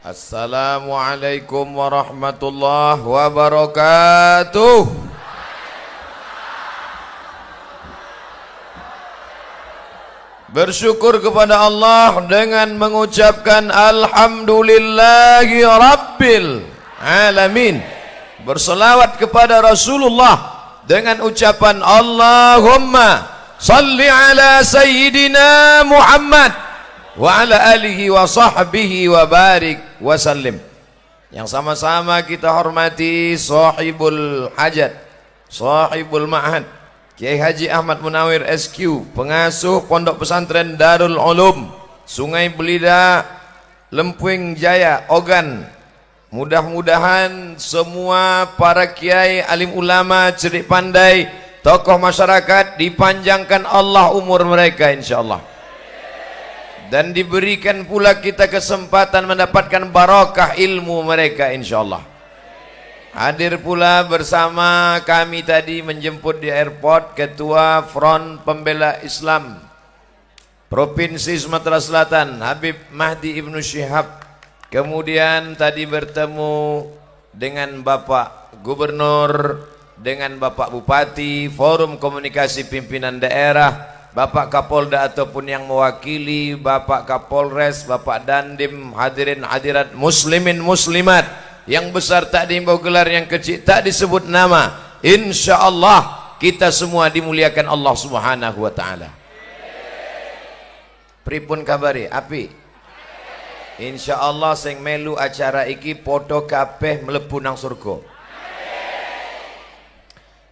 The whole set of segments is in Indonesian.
Assalamualaikum warahmatullahi wabarakatuh. Bersyukur kepada Allah dengan mengucapkan alhamdulillahi rabbil alamin. Berselawat kepada Rasulullah dengan ucapan Allahumma salli ala sayyidina Muhammad wa ala alihi wa sahbihi wa barik wa sallim. Yang sama-sama kita hormati sahibul hajat, sahibul ma'had, Kiai Haji Ahmad Munawir SQ, pengasuh Pondok Pesantren Darul Ulum Sungai Belida, Lempuing Jaya, Ogan. Mudah-mudahan semua para kiai, alim ulama, cerdik pandai, tokoh masyarakat dipanjangkan Allah umur mereka insyaallah. Dan diberikan pula kita kesempatan mendapatkan barakah ilmu mereka insyaallah. Hadir pula bersama kami tadi menjemput di airport Ketua Front Pembela Islam Provinsi Sumatera Selatan Habib Mahdi Ibnu Syihab. Kemudian tadi bertemu dengan Bapak Gubernur, dengan Bapak Bupati, Forum Komunikasi Pimpinan Daerah, Bapak Kapolda ataupun yang mewakili, Bapak Kapolres, Bapak Dandim, hadirin hadirat muslimin muslimat, yang besar tak diimbau gelar, yang kecil tak disebut nama. Insyaallah kita semua dimuliakan Allah Subhanahu wa taala. Pripun kabari? Api? Insyaallah sing melu acara iki podo kabeh mlebu nang surga.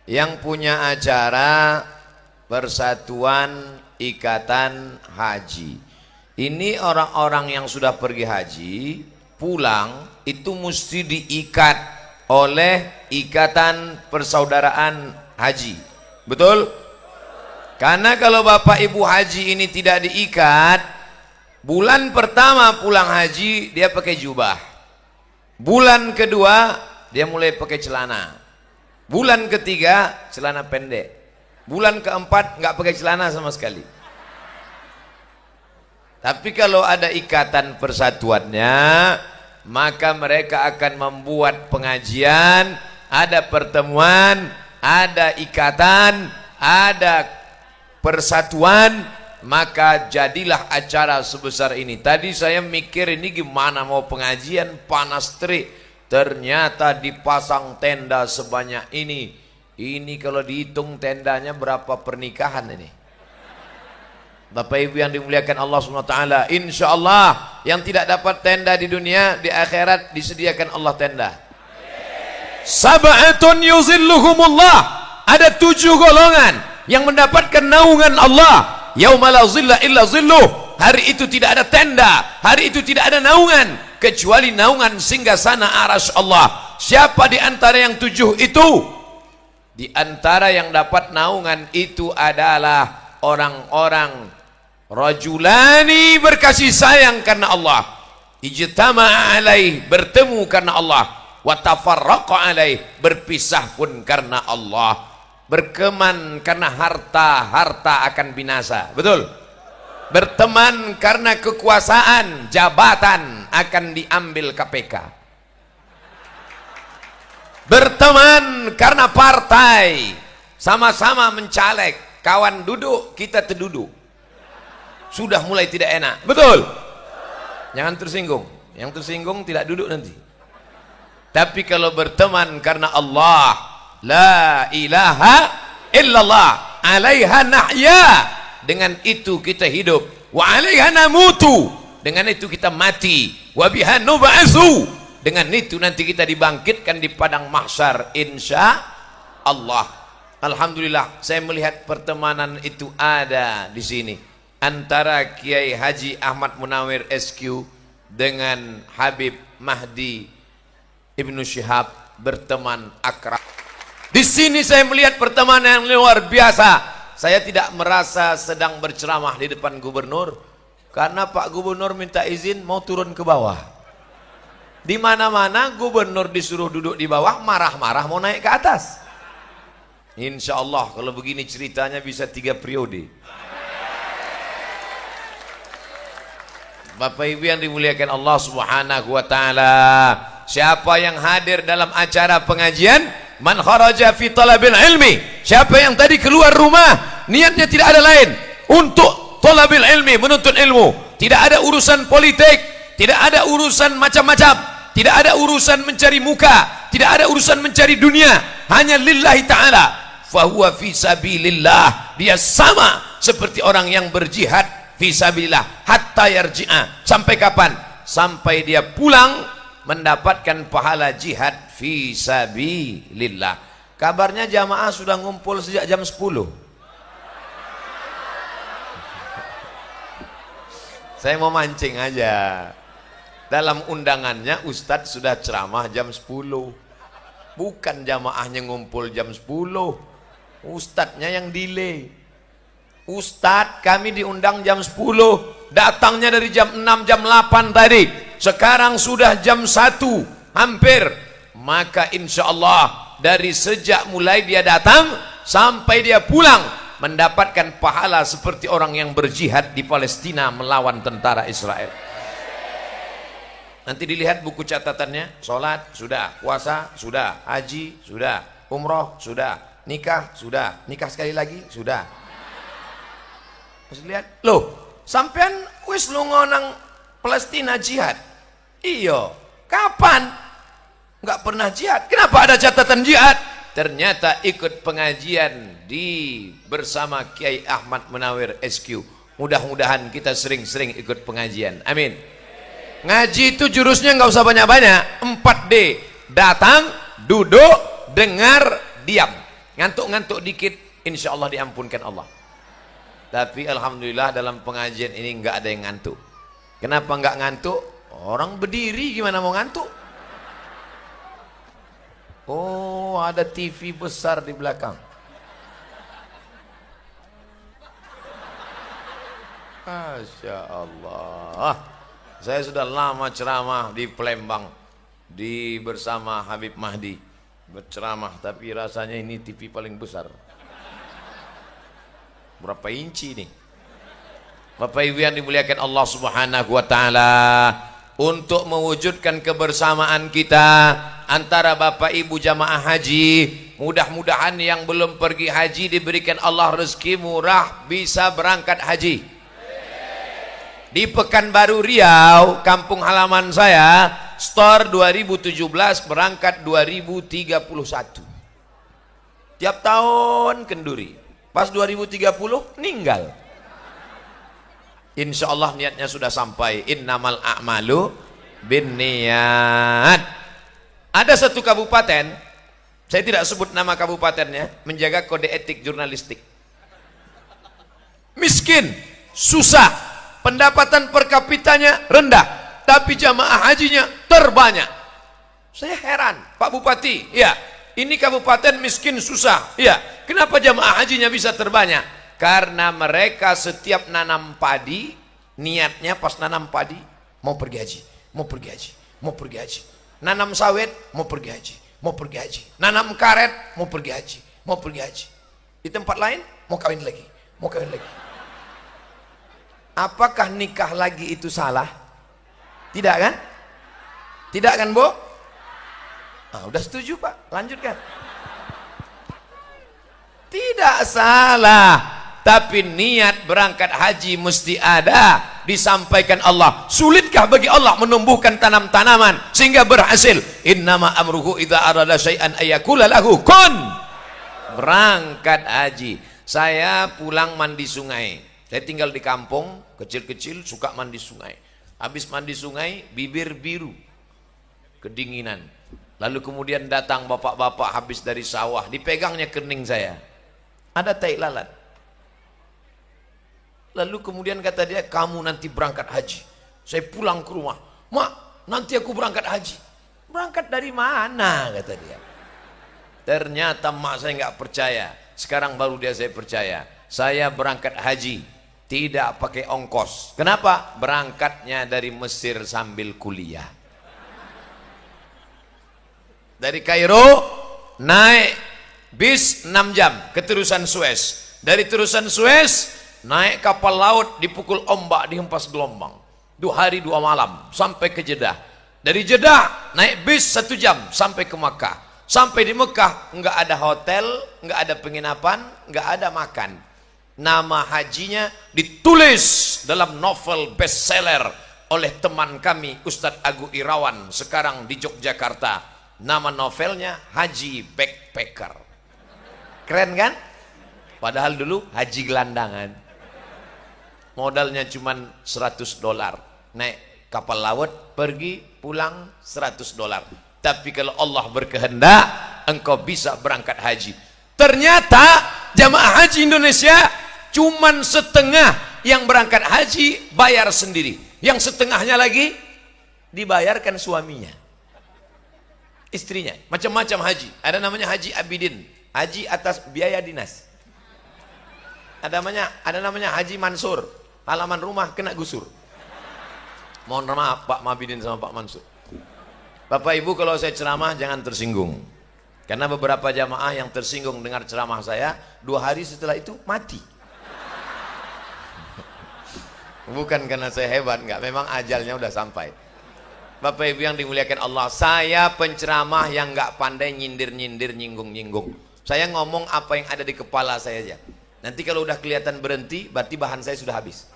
Yang punya acara Persatuan Ikatan Haji. Ini orang-orang yang sudah pergi haji, pulang itu mesti diikat oleh Ikatan Persaudaraan Haji. Betul? Karena kalau Bapak Ibu haji ini tidak diikat, bulan pertama pulang haji dia pakai jubah. Bulan kedua dia mulai pakai celana. Bulan ketiga celana pendek. Bulan keempat nggak pakai celana sama sekali. Tapi kalau ada ikatan persatuannya, maka mereka akan membuat pengajian, ada pertemuan, ada ikatan, ada persatuan, maka jadilah acara sebesar ini. Tadi saya mikir ini gimana mau pengajian, panas terik, ternyata dipasang tenda sebanyak ini. Ini kalau dihitung tendanya berapa pernikahan ini. Bapak Ibu yang dimuliakan Allah SWT, insya Allah yang tidak dapat tenda di dunia, di akhirat disediakan Allah tenda. Sab'atun yuzilluhumullah, ada 7 golongan yang mendapatkan naungan Allah. Yauma la zilla illa zilluh, hari itu tidak ada tenda, hari itu tidak ada naungan kecuali naungan singgasana arasy Allah. Siapa di antara yang 7 itu? Di antara yang dapat naungan itu adalah orang-orang rajulani berkasih sayang karena Allah, ijtama'a alaih, bertemu karena Allah, wa tafarraqa alaih, berpisah pun karena Allah. Berteman karena harta akan binasa. Betul? Berteman karena kekuasaan, jabatan akan diambil KPK. Berteman karena partai, sama-sama mencaleg, kawan duduk, kita terduduk. Sudah mulai tidak enak. Betul? Jangan tersinggung. Yang tersinggung tidak duduk nanti. Tapi kalau berteman karena Allah, la ilaha illallah, alaiha nahya, dengan itu kita hidup, wa alaiha namutu, dengan itu kita mati, wa biha nub'atsu, dengan itu nanti kita dibangkitkan di padang mahsyar insya Allah. Alhamdulillah saya melihat pertemanan itu ada di sini antara Kiai Haji Ahmad Munawir SQ dengan Habib Mahdi Ibnu Syihab, berteman akrab. Di sini saya melihat pertemanan yang luar biasa. Saya tidak merasa sedang berceramah di depan gubernur, karena Pak Gubernur minta izin mau turun ke bawah. Di mana-mana gubernur disuruh duduk di bawah, marah-marah mau naik ke atas. Insya Allah kalau begini ceritanya bisa 3 periode. Bapak Ibu yang dimuliakan Allah Subhanahu wa taala, siapa yang hadir dalam acara pengajian, man kharaja fi talabil ilmi, siapa yang tadi keluar rumah niatnya tidak ada lain untuk talabil ilmi, menuntut ilmu, tidak ada urusan politik, tidak ada urusan macam-macam, tidak ada urusan mencari muka, tidak ada urusan mencari dunia, hanya lillahi ta'ala, fahuwa fi sabilillah, dia sama seperti orang yang berjihad fi sabilillah hatta yarji'a. Sampai kapan? Sampai dia pulang mendapatkan pahala jihad fi sabilillah. Kabarnya jamaah sudah ngumpul sejak jam 10. Saya mau mancing aja. Dalam undangannya Ustadz sudah ceramah jam 10. Bukan jamaahnya ngumpul jam 10. Ustadznya yang delay. Ustadz kami diundang jam 10, datangnya dari jam 6, jam 8 tadi, sekarang sudah jam 1 hampir. Maka insya Allah dari sejak mulai dia datang sampai dia pulang mendapatkan pahala seperti orang yang berjihad di Palestina melawan tentara Israel. Nanti dilihat buku catatannya, sholat sudah, puasa sudah, haji sudah, umroh sudah, nikah sudah, nikah sekali lagi sudah. Terus lihat, loh, sampean wis lunga nang Palestina jihad. Iya, kapan? Nggak pernah jihad. Kenapa ada catatan jihad? Ternyata ikut pengajian bersama Kiai Ahmad Munawir SQ. Mudah-mudahan kita sering-sering ikut pengajian. Amin. Ngaji itu jurusnya nggak usah banyak-banyak. 4D. Datang, duduk, dengar, diam. Ngantuk-ngantuk dikit, insya Allah diampunkan Allah. Tapi alhamdulillah dalam pengajian ini nggak ada yang ngantuk. Kenapa nggak ngantuk? Orang berdiri gimana mau ngantuk? Oh, ada TV besar di belakang. Masya Allah. Saya sudah lama ceramah di Palembang bersama Habib Mahdi berceramah, tapi rasanya ini TV paling besar. Berapa inci nih? Bapak Ibu yang dimuliakan Allah Subhanahu wa taala, untuk mewujudkan kebersamaan kita antara Bapak Ibu jamaah haji, mudah-mudahan yang belum pergi haji diberikan Allah rezeki murah bisa berangkat haji. Di Pekanbaru Riau, kampung halaman saya, store 2017 berangkat 2031. Tiap tahun kenduri. Pas 2030 meninggal. Insya Allah niatnya sudah sampai. Innamal a'malu binniyat. Ada satu kabupaten, saya tidak sebut nama kabupatennya, menjaga kode etik jurnalistik. Miskin, susah, pendapatan per kapitanya rendah, tapi jamaah hajinya terbanyak. Saya heran, Pak Bupati, ya, ini kabupaten miskin susah, ya, kenapa jamaah hajinya bisa terbanyak? Karena mereka setiap nanam padi, niatnya pas nanam padi mau pergi haji, mau pergi haji, mau pergi haji. Nanam sawit mau pergi haji, mau pergi haji. Nanam karet mau pergi haji, mau pergi haji. Di tempat lain mau kawin lagi, mau kawin lagi. Apakah nikah lagi itu salah? Tidak kan? Tidak kan, Bu? Nah, udah setuju Pak, lanjutkan. Tidak salah, tapi niat berangkat haji mesti ada, disampaikan Allah. Sulitkah bagi Allah menumbuhkan tanam-tanaman sehingga berhasil? Innama amruhu idza arada syai'an ayakula lahu kun. Berangkat haji. Saya pulang mandi sungai. Saya tinggal di kampung, kecil-kecil suka mandi sungai. Habis mandi sungai, bibir biru, kedinginan. Lalu kemudian datang bapak-bapak habis dari sawah, dipegangnya kening saya. Ada tai lalat. Lalu kemudian kata dia, kamu nanti berangkat haji. Saya pulang ke rumah, mak, nanti aku berangkat haji. Berangkat dari mana? Kata dia. Ternyata mak saya nggak percaya. Sekarang baru dia saya percaya. Saya berangkat haji, tidak pakai ongkos. Kenapa? Berangkatnya dari Mesir sambil kuliah. Dari Kairo naik bis 6 jam ke terusan Suez. Dari terusan Suez naik kapal laut, dipukul ombak, dihempas gelombang. 2 hari 2 malam sampai ke Jeddah. Dari Jeddah naik bis 1 jam sampai ke Makkah. Sampai di Mekah nggak ada hotel, nggak ada penginapan, nggak ada makan. Nama hajinya ditulis dalam novel bestseller oleh teman kami Ustadz Agu Irawan sekarang di Yogyakarta. Nama novelnya Haji Backpacker. Keren kan? Padahal dulu haji gelandangan. Modalnya cuma $100. Naik kapal laut, pergi, pulang $100. Tapi kalau Allah berkehendak, engkau bisa berangkat haji. Ternyata jamaah haji Indonesia cuman setengah yang berangkat haji bayar sendiri. Yang setengahnya lagi dibayarkan suaminya, istrinya. Macam-macam haji. Ada namanya Haji Abidin, haji atas biaya dinas. Ada namanya Haji Mansur, halaman rumah kena gusur. Mohon maaf Pak Mabidin sama Pak Mansur. Bapak Ibu, kalau saya ceramah jangan tersinggung. Karena beberapa jamaah yang tersinggung dengar ceramah saya, 2 hari setelah itu mati. Bukan karena saya hebat, enggak, memang ajalnya udah sampai. Bapak Ibu yang dimuliakan Allah, saya penceramah yang enggak pandai nyindir-nyindir, nyinggung-nyinggung. Saya ngomong apa yang ada di kepala saya aja. Nanti kalau udah kelihatan berhenti, berarti bahan saya sudah habis.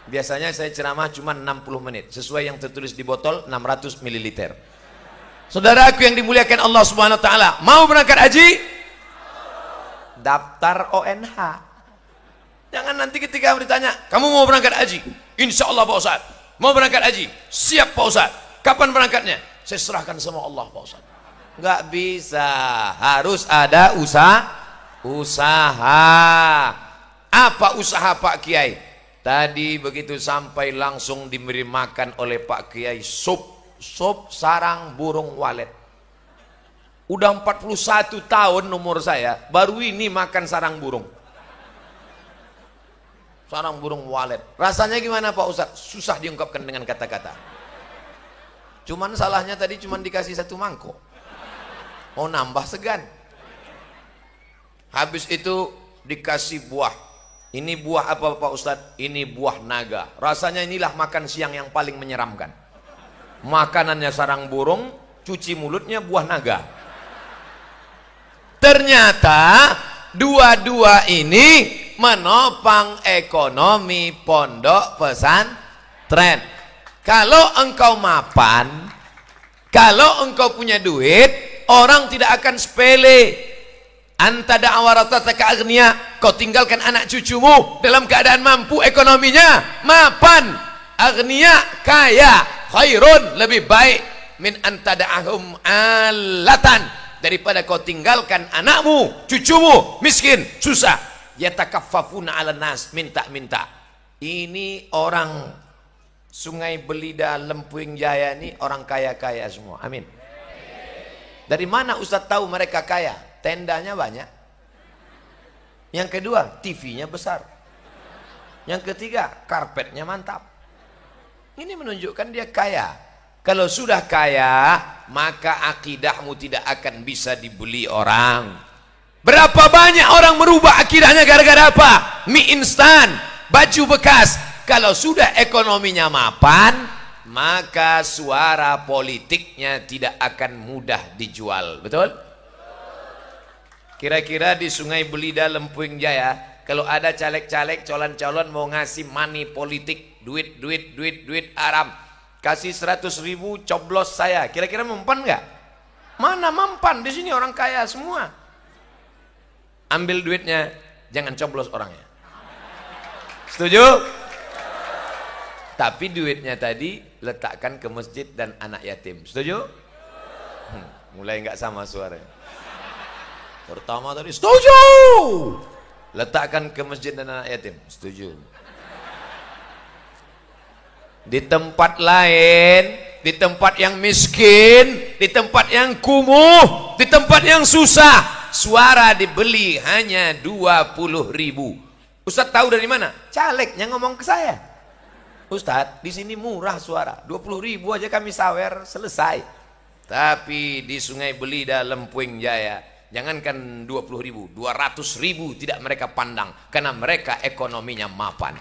Biasanya saya ceramah cuma 60 menit sesuai yang tertulis di botol 600 ml. Saudaraku yang dimuliakan Allah Subhanahu wa taala, mau berangkat haji? Daftar ONH. Jangan nanti ketika ditanya, "Kamu mau berangkat haji?" "Insya Allah Pak Ustaz." "Mau berangkat haji?" "Siap Pak Ustaz." "Kapan berangkatnya?" "Saya serahkan sama Allah Pak Ustaz." Enggak bisa, harus ada usaha. Apa usaha Pak Kiai? Tadi begitu sampai langsung diberi makan oleh Pak Kiai sup sarang burung walet. Udah 41 tahun umur saya, baru ini makan sarang burung. Sarang burung walet. Rasanya gimana Pak Ustadz? Susah diungkapkan dengan kata-kata. Cuman salahnya tadi cuman dikasih 1 mangkok. Mau nambah segan. Habis itu dikasih buah. Ini buah apa Pak Ustadz? Ini buah naga. Rasanya inilah makan siang yang paling menyeramkan. Makanannya sarang burung, cuci mulutnya buah naga. Ternyata dua-dua ini menopang ekonomi pondok pesantren. Kalau engkau mapan, kalau engkau punya duit, orang tidak akan sepele. Anta da'awarataka agniya, kau tinggalkan anak cucumu dalam keadaan mampu ekonominya, mapan, agniya, kaya, khairun, lebih baik min anta da'ahum alatan, daripada kau tinggalkan anakmu, cucumu miskin, susah. Yatakaffafuna 'alan nas, minta-minta. Ini orang Sungai Belida, Lempuing Jaya ini orang kaya-kaya semua. Amin. Dari mana Ustaz tahu mereka kaya? Tendanya banyak. Yang kedua, TV-nya besar. Yang ketiga, karpetnya mantap. Ini menunjukkan dia kaya. Kalau sudah kaya, maka akidahmu tidak akan bisa dibeli orang. Berapa banyak orang merubah akidahnya gara-gara apa? Mie instan, baju bekas. Kalau sudah ekonominya mapan, maka suara politiknya tidak akan mudah dijual. Betul? Kira-kira di Sungai Belida, Lempuing Jaya, kalau ada caleg-caleg, calon-calon mau ngasih money politik, duit haram, kasih 100.000 coblos saya, kira-kira mempan nggak? Mana mempan? Di sini orang kaya semua. Ambil duitnya, jangan coblos orangnya. Setuju? Tapi duitnya tadi letakkan ke masjid dan anak yatim. Setuju? Mulai nggak sama suaranya. Pertama tadi setuju, letakkan ke masjid dan anak yatim, setuju. Di tempat lain, di tempat yang miskin, di tempat yang kumuh, di tempat yang susah, suara dibeli hanya 20.000. Ustadz tahu dari mana? Calegnya ngomong ke saya. Ustadz, di sini murah suara, 20.000 aja kami sawer, selesai. Tapi di Sungai Belida, Lempuing Jaya, jangankan 20.000, 200.000 tidak mereka pandang, karena mereka ekonominya mapan.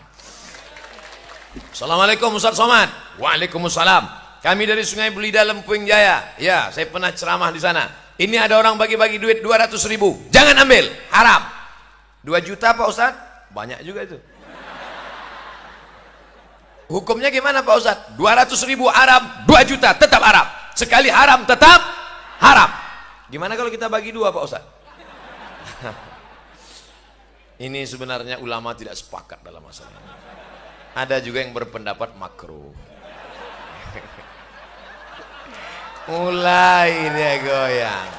Assalamualaikum Ustaz Somad. Waalaikumsalam. Kami dari Sungai Belida Lempuyung Jaya. Ya, saya pernah ceramah di sana. Ini ada orang bagi-bagi duit 200.000. Jangan ambil, haram. 2 juta Pak Ustaz? Banyak juga itu. Hukumnya gimana Pak Ustaz? 200.000 haram, 2 juta tetap haram. Sekali haram tetap haram. Gimana kalau kita bagi 2 Pak Ustaz? Ini sebenarnya ulama tidak sepakat dalam masalah ini. Ada juga yang berpendapat makruh. Mulai dia goyang.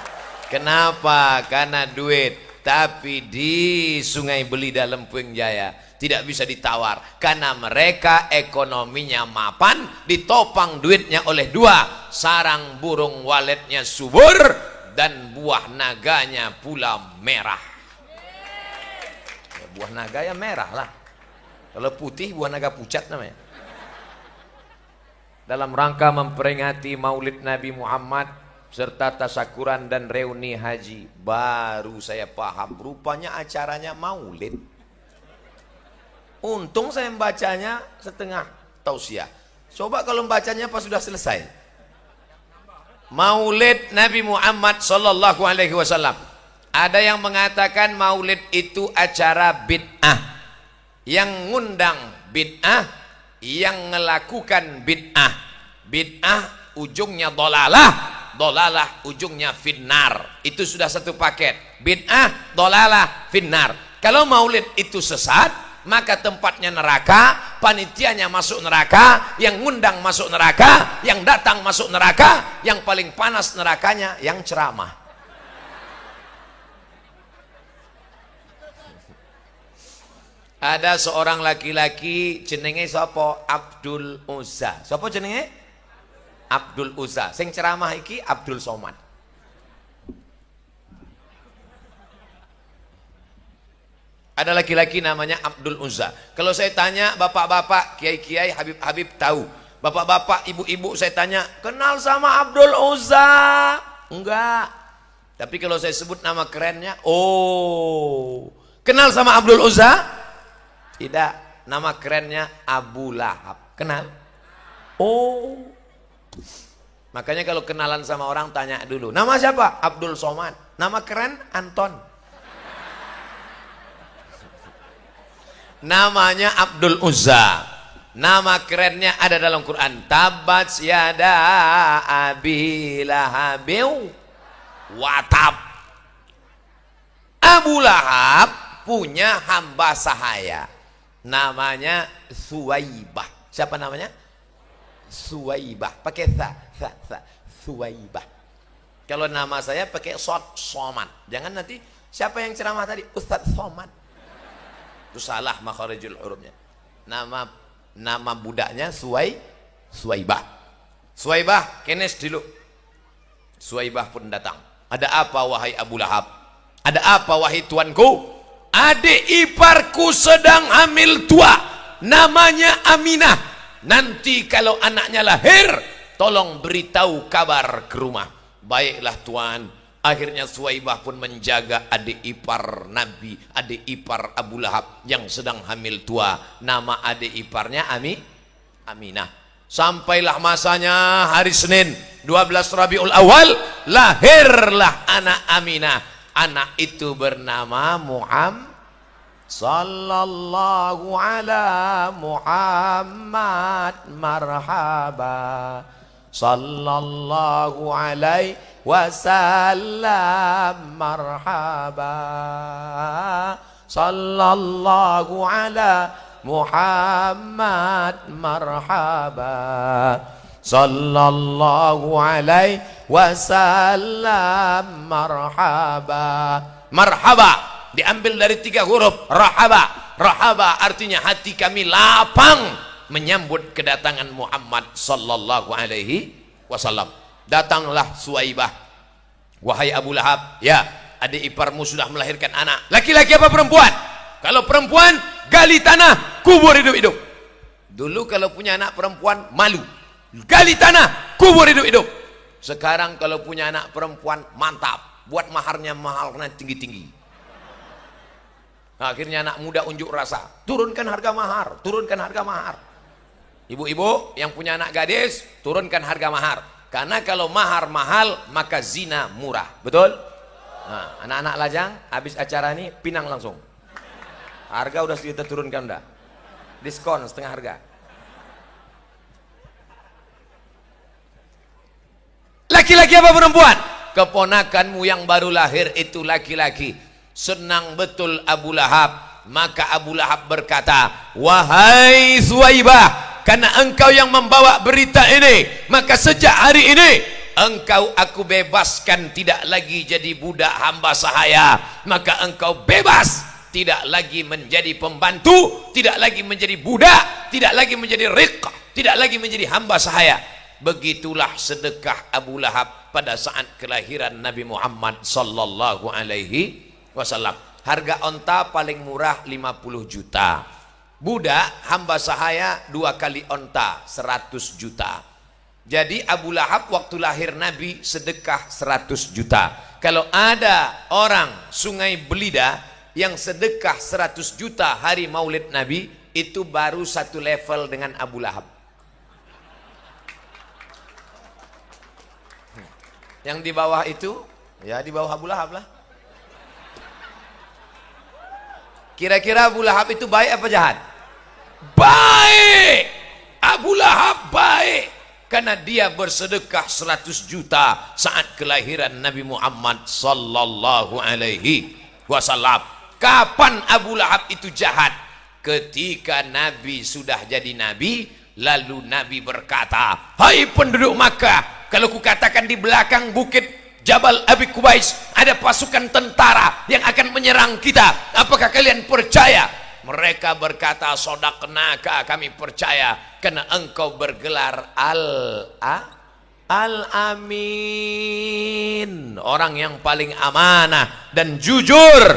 Kenapa? Karena duit. Tapi di Sungai Belida Lempuyung Jaya tidak bisa ditawar. Karena mereka ekonominya mapan. Ditopang duitnya oleh 2. Sarang burung waletnya subur. Dan buah naganya pula merah. Ya, buah naga ya merah lah. Kalau putih buah naga pucat namanya. Dalam rangka memperingati Maulid Nabi Muhammad serta tasyakuran dan reuni haji, baru saya paham rupanya acaranya Maulid. Untung saya membacanya setengah tausiah. Coba kalau membacanya pas sudah selesai. Maulid Nabi Muhammad sallallahu alaihi wasallam. Ada yang mengatakan Maulid itu acara bid'ah. Yang ngundang bid'ah, yang melakukan bid'ah. Bid'ah ujungnya dolalah, dolalah ujungnya finnar. Itu sudah satu paket. Bid'ah, dolalah, finnar. Kalau maulid itu sesat, maka tempatnya neraka, panitianya masuk neraka, yang ngundang masuk neraka, yang datang masuk neraka, yang paling panas nerakanya yang ceramah. Ada seorang laki-laki jenenge sapa? Abdul Uzza. Sapa jenenge? Abdul Uzza. Sing ceramah iki Abdul Somad. Ada laki-laki namanya Abdul Uzza. Kalau saya tanya bapak-bapak, kiai-kiai, habib-habib tahu. Bapak-bapak, ibu-ibu saya tanya, kenal sama Abdul Uzza? Enggak. Tapi kalau saya sebut nama kerennya, oh. Kenal sama Abdul Uzza? Tidak, nama kerennya Abu Lahab. Kenal? Oh. Makanya kalau kenalan sama orang tanya dulu, nama siapa? Abdul Somad. Nama keren Anton. Namanya Abdul Uzza. Nama kerennya ada dalam Quran. Tabat yada abi lahabiu watab. Abu Lahab punya hamba sahaya. Namanya Suwaibah. Siapa namanya? Suwaibah. Pakai tha. Suwaibah. Kalau nama saya pakai sod, Somad. Jangan nanti siapa yang ceramah tadi? Ustadz Somad. Itu salah makharijul hurufnya. Nama budaknya Suwaibah. Suwaibah kenes dulu. Suwaibah pun datang. Ada apa wahai Abu Lahab? Ada apa wahai tuanku? Adik iparku sedang hamil tua, namanya Aminah. Nanti kalau anaknya lahir, tolong beritahu kabar ke rumah. Baiklah tuan. Akhirnya Suwaibah pun menjaga adik ipar Nabi, adik ipar Abu Lahab yang sedang hamil tua. Nama adik iparnya Aminah. Sampailah masanya hari Senin 12 Rabiul Awal, lahirlah anak Aminah. Anak itu bernama Muhammad. Sallallahu ala Muhammad marhaba. Sallallahu alaihi wasallam marhaba. Sallallahu ala Muhammad marhaba. Sallallahu alaihi wasallam marhaba. Marhaba diambil dari 3 huruf rahaba. Rahaba artinya hati kami lapang menyambut kedatangan Muhammad sallallahu alaihi wasallam. Datanglah Suwaibah. Wahai Abu Lahab, ya, adik iparmu sudah melahirkan anak. Laki-laki apa perempuan? Kalau perempuan, gali tanah, kubur hidup-hidup. Dulu kalau punya anak perempuan malu. Gali tanah, kubur hidup-hidup. Sekarang kalau punya anak perempuan mantap, buat maharnya mahal karena tinggi-tinggi. Akhirnya anak muda unjuk rasa, turunkan harga mahar, turunkan harga mahar. Ibu-ibu yang punya anak gadis, turunkan harga mahar. Karena kalau mahar mahal, maka zina murah. Betul? Nah, anak-anak lajang, habis acara ini, pinang langsung. Harga udah kita turunkan udah. Diskon setengah harga. Laki-laki apa perempuan? Keponakanmu yang baru lahir itu laki-laki. Senang betul Abu Lahab. Maka Abu Lahab berkata, wahai Suwaibah, karena engkau yang membawa berita ini, maka sejak hari ini engkau aku bebaskan, tidak lagi jadi budak hamba sahaya. Maka engkau bebas, tidak lagi menjadi pembantu, tidak lagi menjadi budak, tidak lagi menjadi riq, tidak lagi menjadi hamba sahaya. Begitulah sedekah Abu Lahab pada saat kelahiran Nabi Muhammad sallallahu alaihi wasallam. Harga onta paling murah 50 juta. Budak hamba sahaya 2 kali onta 100 juta. Jadi Abu Lahab waktu lahir Nabi sedekah 100 juta. Kalau ada orang Sungai Belida yang sedekah 100 juta hari maulid Nabi, itu baru satu level dengan Abu Lahab. Yang di bawah itu, ya di bawah Abu Lahab lah. Kira-kira Abu Lahab itu baik apa jahat? Baik. Abu Lahab baik karena dia bersedekah 100 juta saat kelahiran Nabi Muhammad sallallahu alaihi wasallam. Kapan Abu Lahab itu jahat? Ketika Nabi sudah jadi nabi, lalu Nabi berkata, hai penduduk Makkah, kalau kukatakan di belakang bukit Jabal Abi Kubais ada pasukan tentara yang akan menyerang kita, apakah kalian percaya? Mereka berkata, sodaqnaka, kami percaya, karena engkau bergelar Al-Amin, orang yang paling amanah dan jujur.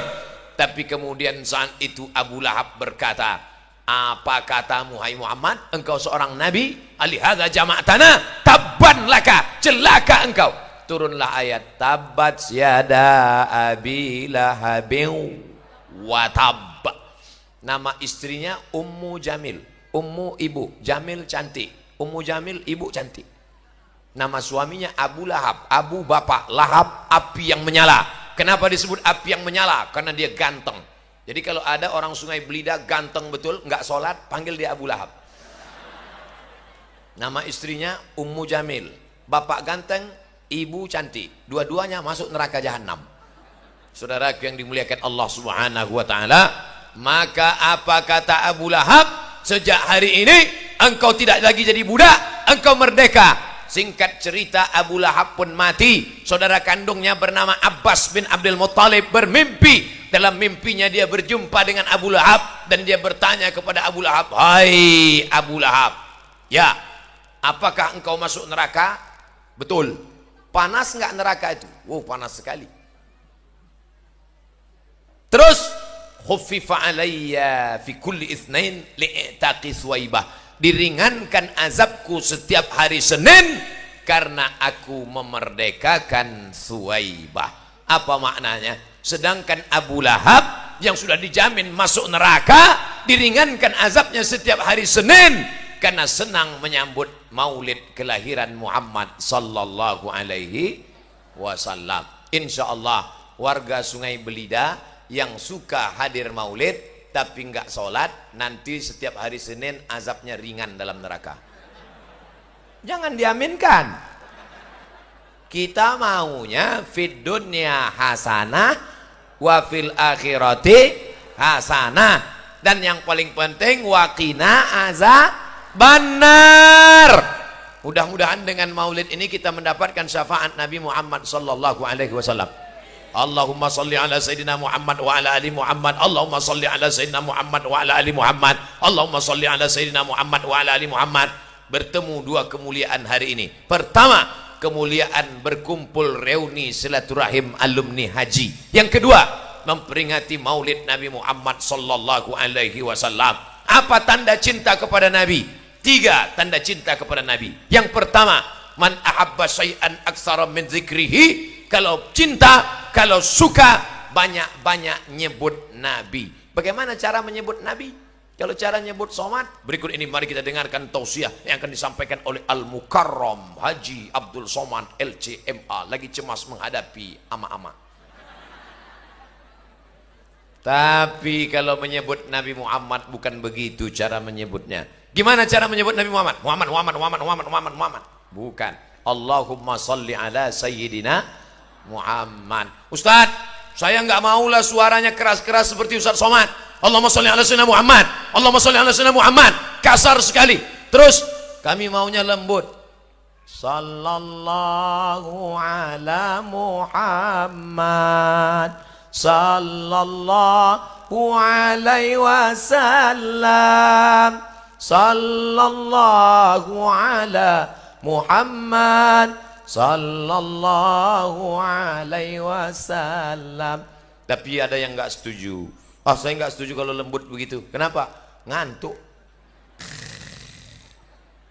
Tapi kemudian saat itu Abu Lahab berkata, apa katamu hai Muhammad, engkau seorang nabi, alihadza jama'tana, tabban laka, celaka engkau. Turunlah ayat tabat yada abi lahabin wa tab. Nama istrinya Ummu Jamil. Ummu ibu, Jamil cantik. Ummu Jamil ibu cantik. Nama suaminya Abu Lahab. Abu bapak, Lahab api yang menyala. Kenapa disebut api yang menyala? Karena dia ganteng. Jadi kalau ada orang Sungai Belida ganteng betul, nggak sholat, panggil dia Abu Lahab. Nama istrinya Ummu Jamil. Bapak ganteng, ibu cantik, dua-duanya masuk neraka jahanam. Saudara yang dimuliakan Allah Subhanahu wa taala, maka apa kata Abu Lahab? Sejak hari ini engkau tidak lagi jadi budak, engkau merdeka. Singkat cerita, Abu Lahab pun mati. Saudara kandungnya bernama Abbas bin Abdul Muttalib bermimpi. Dalam mimpinya dia berjumpa dengan Abu Lahab dan dia bertanya kepada Abu Lahab, hai Abu Lahab, ya, apakah engkau masuk neraka? Betul. Panas nggak neraka itu? Oh, panas sekali. Terus, khuffifa alayya fi kulli itsnain li'taqi Suwaibah. Diringankan azabku setiap hari Senin karena aku memerdekakan Suwaibah. Apa maknanya? Sedangkan Abu Lahab yang sudah dijamin masuk neraka, diringankan azabnya setiap hari Senin karena senang menyambut maulid kelahiran Muhammad sallallahu alaihi wasallam. Insyaallah warga Sungai Belida yang suka hadir maulid tapi enggak sholat, nanti setiap hari Senin azabnya ringan dalam neraka. Jangan diaminkan. Kita maunya fid dunya hasanah wa fil akhirati hasanah, dan yang paling penting waqina azabannar. Mudah-mudahan dengan maulid ini kita mendapatkan syafaat Nabi Muhammad sallallahu alaihi wasallam. Allahumma salli ala sayyidina Muhammad wa ala ali Muhammad. Allahumma salli ala sayyidina Muhammad wa ala ali Muhammad. Allahumma salli ala sayyidina Muhammad wa ala ali Muhammad. Bertemu dua kemuliaan hari ini. Pertama, kemuliaan berkumpul reuni silaturahim alumni haji. Yang kedua, memperingati maulid Nabi Muhammad sallallahu alaihi wasallam. Apa tanda cinta kepada Nabi? 3 tanda cinta kepada Nabi. Yang pertama, man ahabba syai'an aksara min zikrihi. Kalau cinta, kalau suka, banyak-banyak nyebut Nabi. Bagaimana cara menyebut Nabi? Kalau cara nyebut somad, berikut ini mari kita dengarkan tausiah yang akan disampaikan oleh Al-Mukarram Haji Abdul Somad LCMA, lagi cemas menghadapi ama-ama. Tapi kalau menyebut Nabi Muhammad bukan begitu cara menyebutnya. Gimana cara menyebut Nabi Muhammad? Muhammad. Bukan. Allahumma salli ala Sayyidina Muhammad. Ustaz, saya nggak maulah suaranya keras-keras seperti Ustaz Somad. Allahumma sholli ala sayyidina Muhammad. Allahumma sholli ala sayyidina Muhammad. Kasar sekali. Terus kami maunya lembut. Sallallahu ala Muhammad. Sallallahu alaihi wasallam. Sallallahu ala Muhammad. Sallallahu alaihi wasallam. Tapi ada yang nggak setuju. Saya nggak setuju kalau lembut begitu. Kenapa? Ngantuk.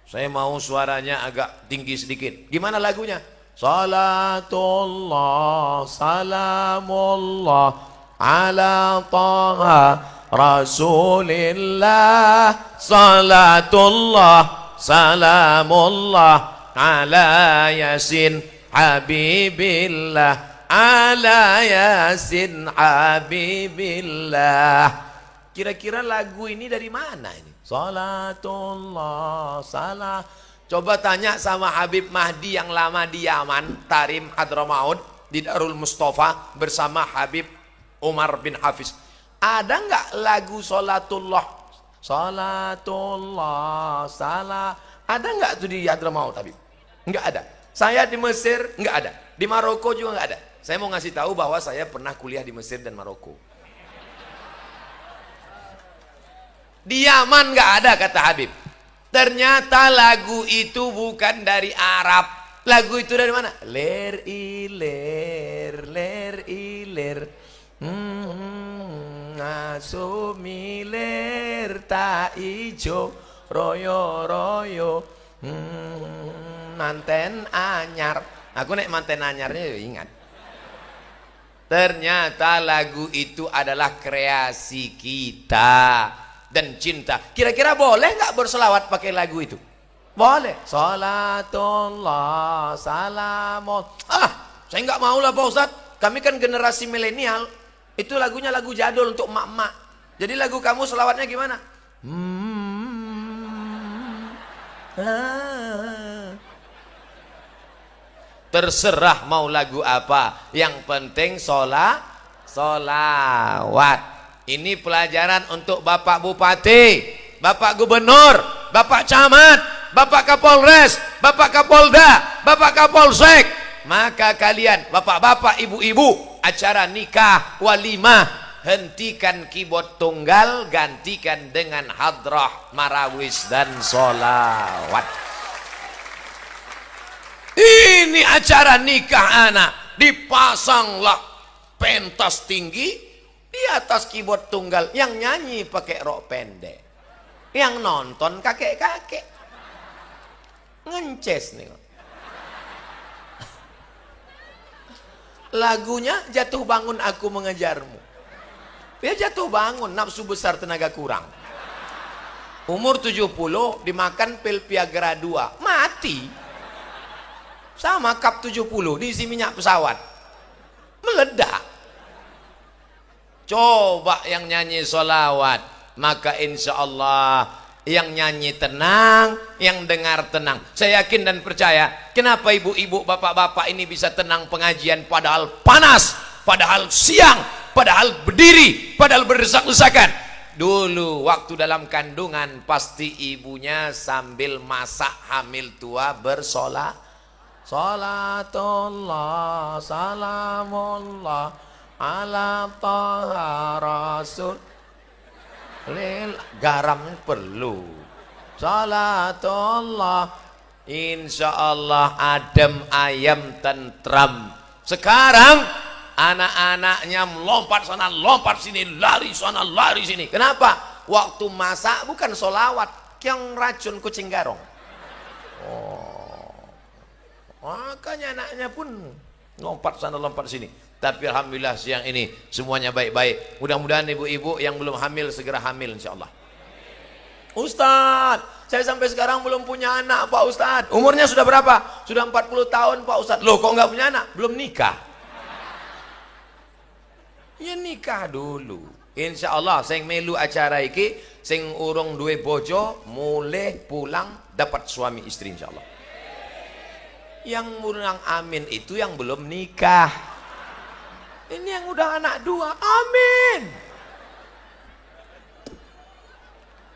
Saya mau suaranya agak tinggi sedikit. Gimana lagunya? Salatullah, salamullah ala taha Rasulillah. Salatullah, salamullah ala Yasin Habibillah. Ala Yasin Habibillah. Kira-kira lagu ini dari mana ini? Salatullah salah. Coba tanya sama Habib Mahdi yang lama di Yaman, Tarim Hadramaut, di Darul Mustafa bersama Habib Umar bin Hafiz. Ada nggak lagu Salatullah? Salatullah salah. Ada nggak tuh di Hadramaut, Habib? Nggak ada. Saya di Mesir nggak ada. Di Maroko juga nggak ada. Saya mau ngasih tahu bahwa saya pernah kuliah di Mesir dan Maroko. Di Yaman nggak ada kata Habib. Ternyata lagu itu bukan dari Arab. Lagu itu dari mana? Ler iler, ler iler. Ngasumiler tak ijo, royo royo. Manten anyar. Aku nek manten anyarnya ya ingat. Ternyata lagu itu adalah kreasi kita dan cinta. Kira-kira boleh nggak berselawat pakai lagu itu? Boleh. Salatullah salamun. Saya nggak mau lah Pak Ustadz. Kami kan generasi milenial. Itu lagunya lagu jadul untuk emak-emak. Jadi lagu kamu selawatnya gimana? Terserah mau lagu apa, yang penting solawat. Ini pelajaran untuk Bapak Bupati, Bapak Gubernur, Bapak Camat, Bapak Kapolres, Bapak Kapolda, Bapak Kapolsek. Maka kalian, bapak-bapak, ibu-ibu, acara nikah, walimah, hentikan keyboard tunggal, gantikan dengan hadrah, marawis dan solawat. Ini acara nikah anak, dipasanglah pentas tinggi di atas keyboard tunggal, yang nyanyi pakai rok pendek, yang nonton kakek-kakek ngences nih. Lagunya jatuh bangun aku mengejarmu. Dia jatuh bangun, nafsu besar tenaga kurang. Umur 70 dimakan pil Viagra 2, mati. Sama kap 70 diisi minyak pesawat, meledak. Coba yang nyanyi solawat, maka insya Allah yang nyanyi tenang, yang dengar tenang. Saya yakin dan percaya, kenapa ibu-ibu, bapak-bapak ini bisa tenang pengajian padahal panas, padahal siang, padahal berdiri, padahal berdesak-desakan. Dulu waktu dalam kandungan pasti ibunya sambil masak hamil tua bersolat. Salatullah salamullah ala taha rasul. Garam perlu. Salatullah, insya Allah adem ayam tentram. Sekarang anak-anaknya melompat sana lompat sini, lari sana lari sini. Kenapa? Waktu masak bukan solawat, yang racun kucing garong. Makanya anaknya pun lompat sana lompat sini. Tapi alhamdulillah siang ini semuanya baik-baik. Mudah-mudahan ibu-ibu yang belum hamil segera hamil insyaallah. Ustadz, saya sampai sekarang belum punya anak Pak Ustadz. Umurnya sudah berapa? Sudah 40 tahun Pak Ustadz. Loh kok nggak punya anak? Belum nikah. Ya nikah dulu. Insya Allah sing melu acara iki, sing urung duwe bojo, mulai pulang dapat suami istri insya Allah. Yang mulang amin itu yang belum nikah. Ini yang udah anak 2, amin.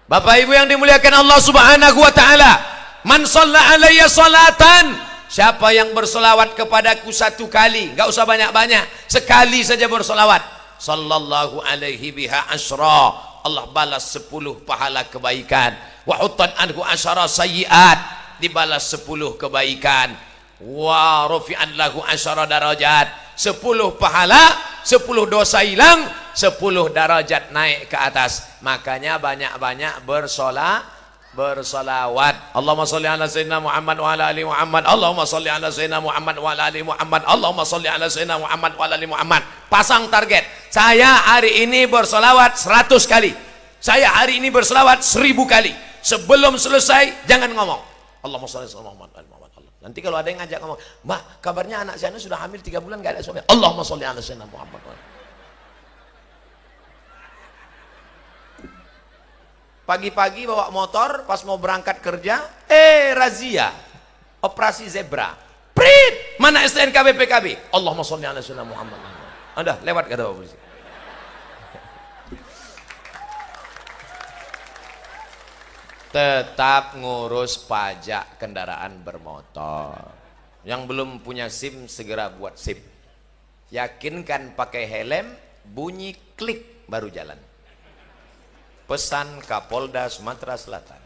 Bapak Ibu yang dimuliakan Allah Subhanahu wa taala, man shalla alayya salatan, siapa yang bersolawat kepadaku 1 kali, enggak usah banyak-banyak, sekali saja bersolawat, sallallahu alaihi biha asyra, Allah balas 10 pahala kebaikan, wa huttan anhu asyara sayyiat, dibalas 10 kebaikan, wa rafi'an lahu asyara darajat, 10 pahala, 10 dosa hilang, 10 darajat naik ke atas. Makanya banyak-banyak bersolawat. Allahumma sholli ala sayyidina Muhammad wa ala ali Muhammad. Allahumma sholli ala sayyidina Muhammad wa ala ali Muhammad. Allahumma sholli ala sayyidina Muhammad wa ala ali Muhammad. Pasang target. Saya hari ini bersolawat 100 kali. Saya hari ini bersolawat 1000 kali. Sebelum selesai jangan ngomong Allahumma sholli ala Muhammad wa ala Muhammad. Nanti kalau ada yang ngajak ngomong, "Mbak, kabarnya anak saya sudah hamil 3 bulan gak ada suami." Allahumma sholli ala sayyidina Muhammad. Pagi-pagi bawa motor, pas mau berangkat kerja, razia, operasi zebra, prit, mana STNK BPKB, Allahumma sholli ala sayyidina Muhammad. Anda lewat kata Pak Polisi. Tetap ngurus pajak kendaraan bermotor. Yang belum punya SIM segera buat SIM. Yakinkan pakai helm, bunyi klik baru jalan. Pesan Kapolda Sumatera Selatan.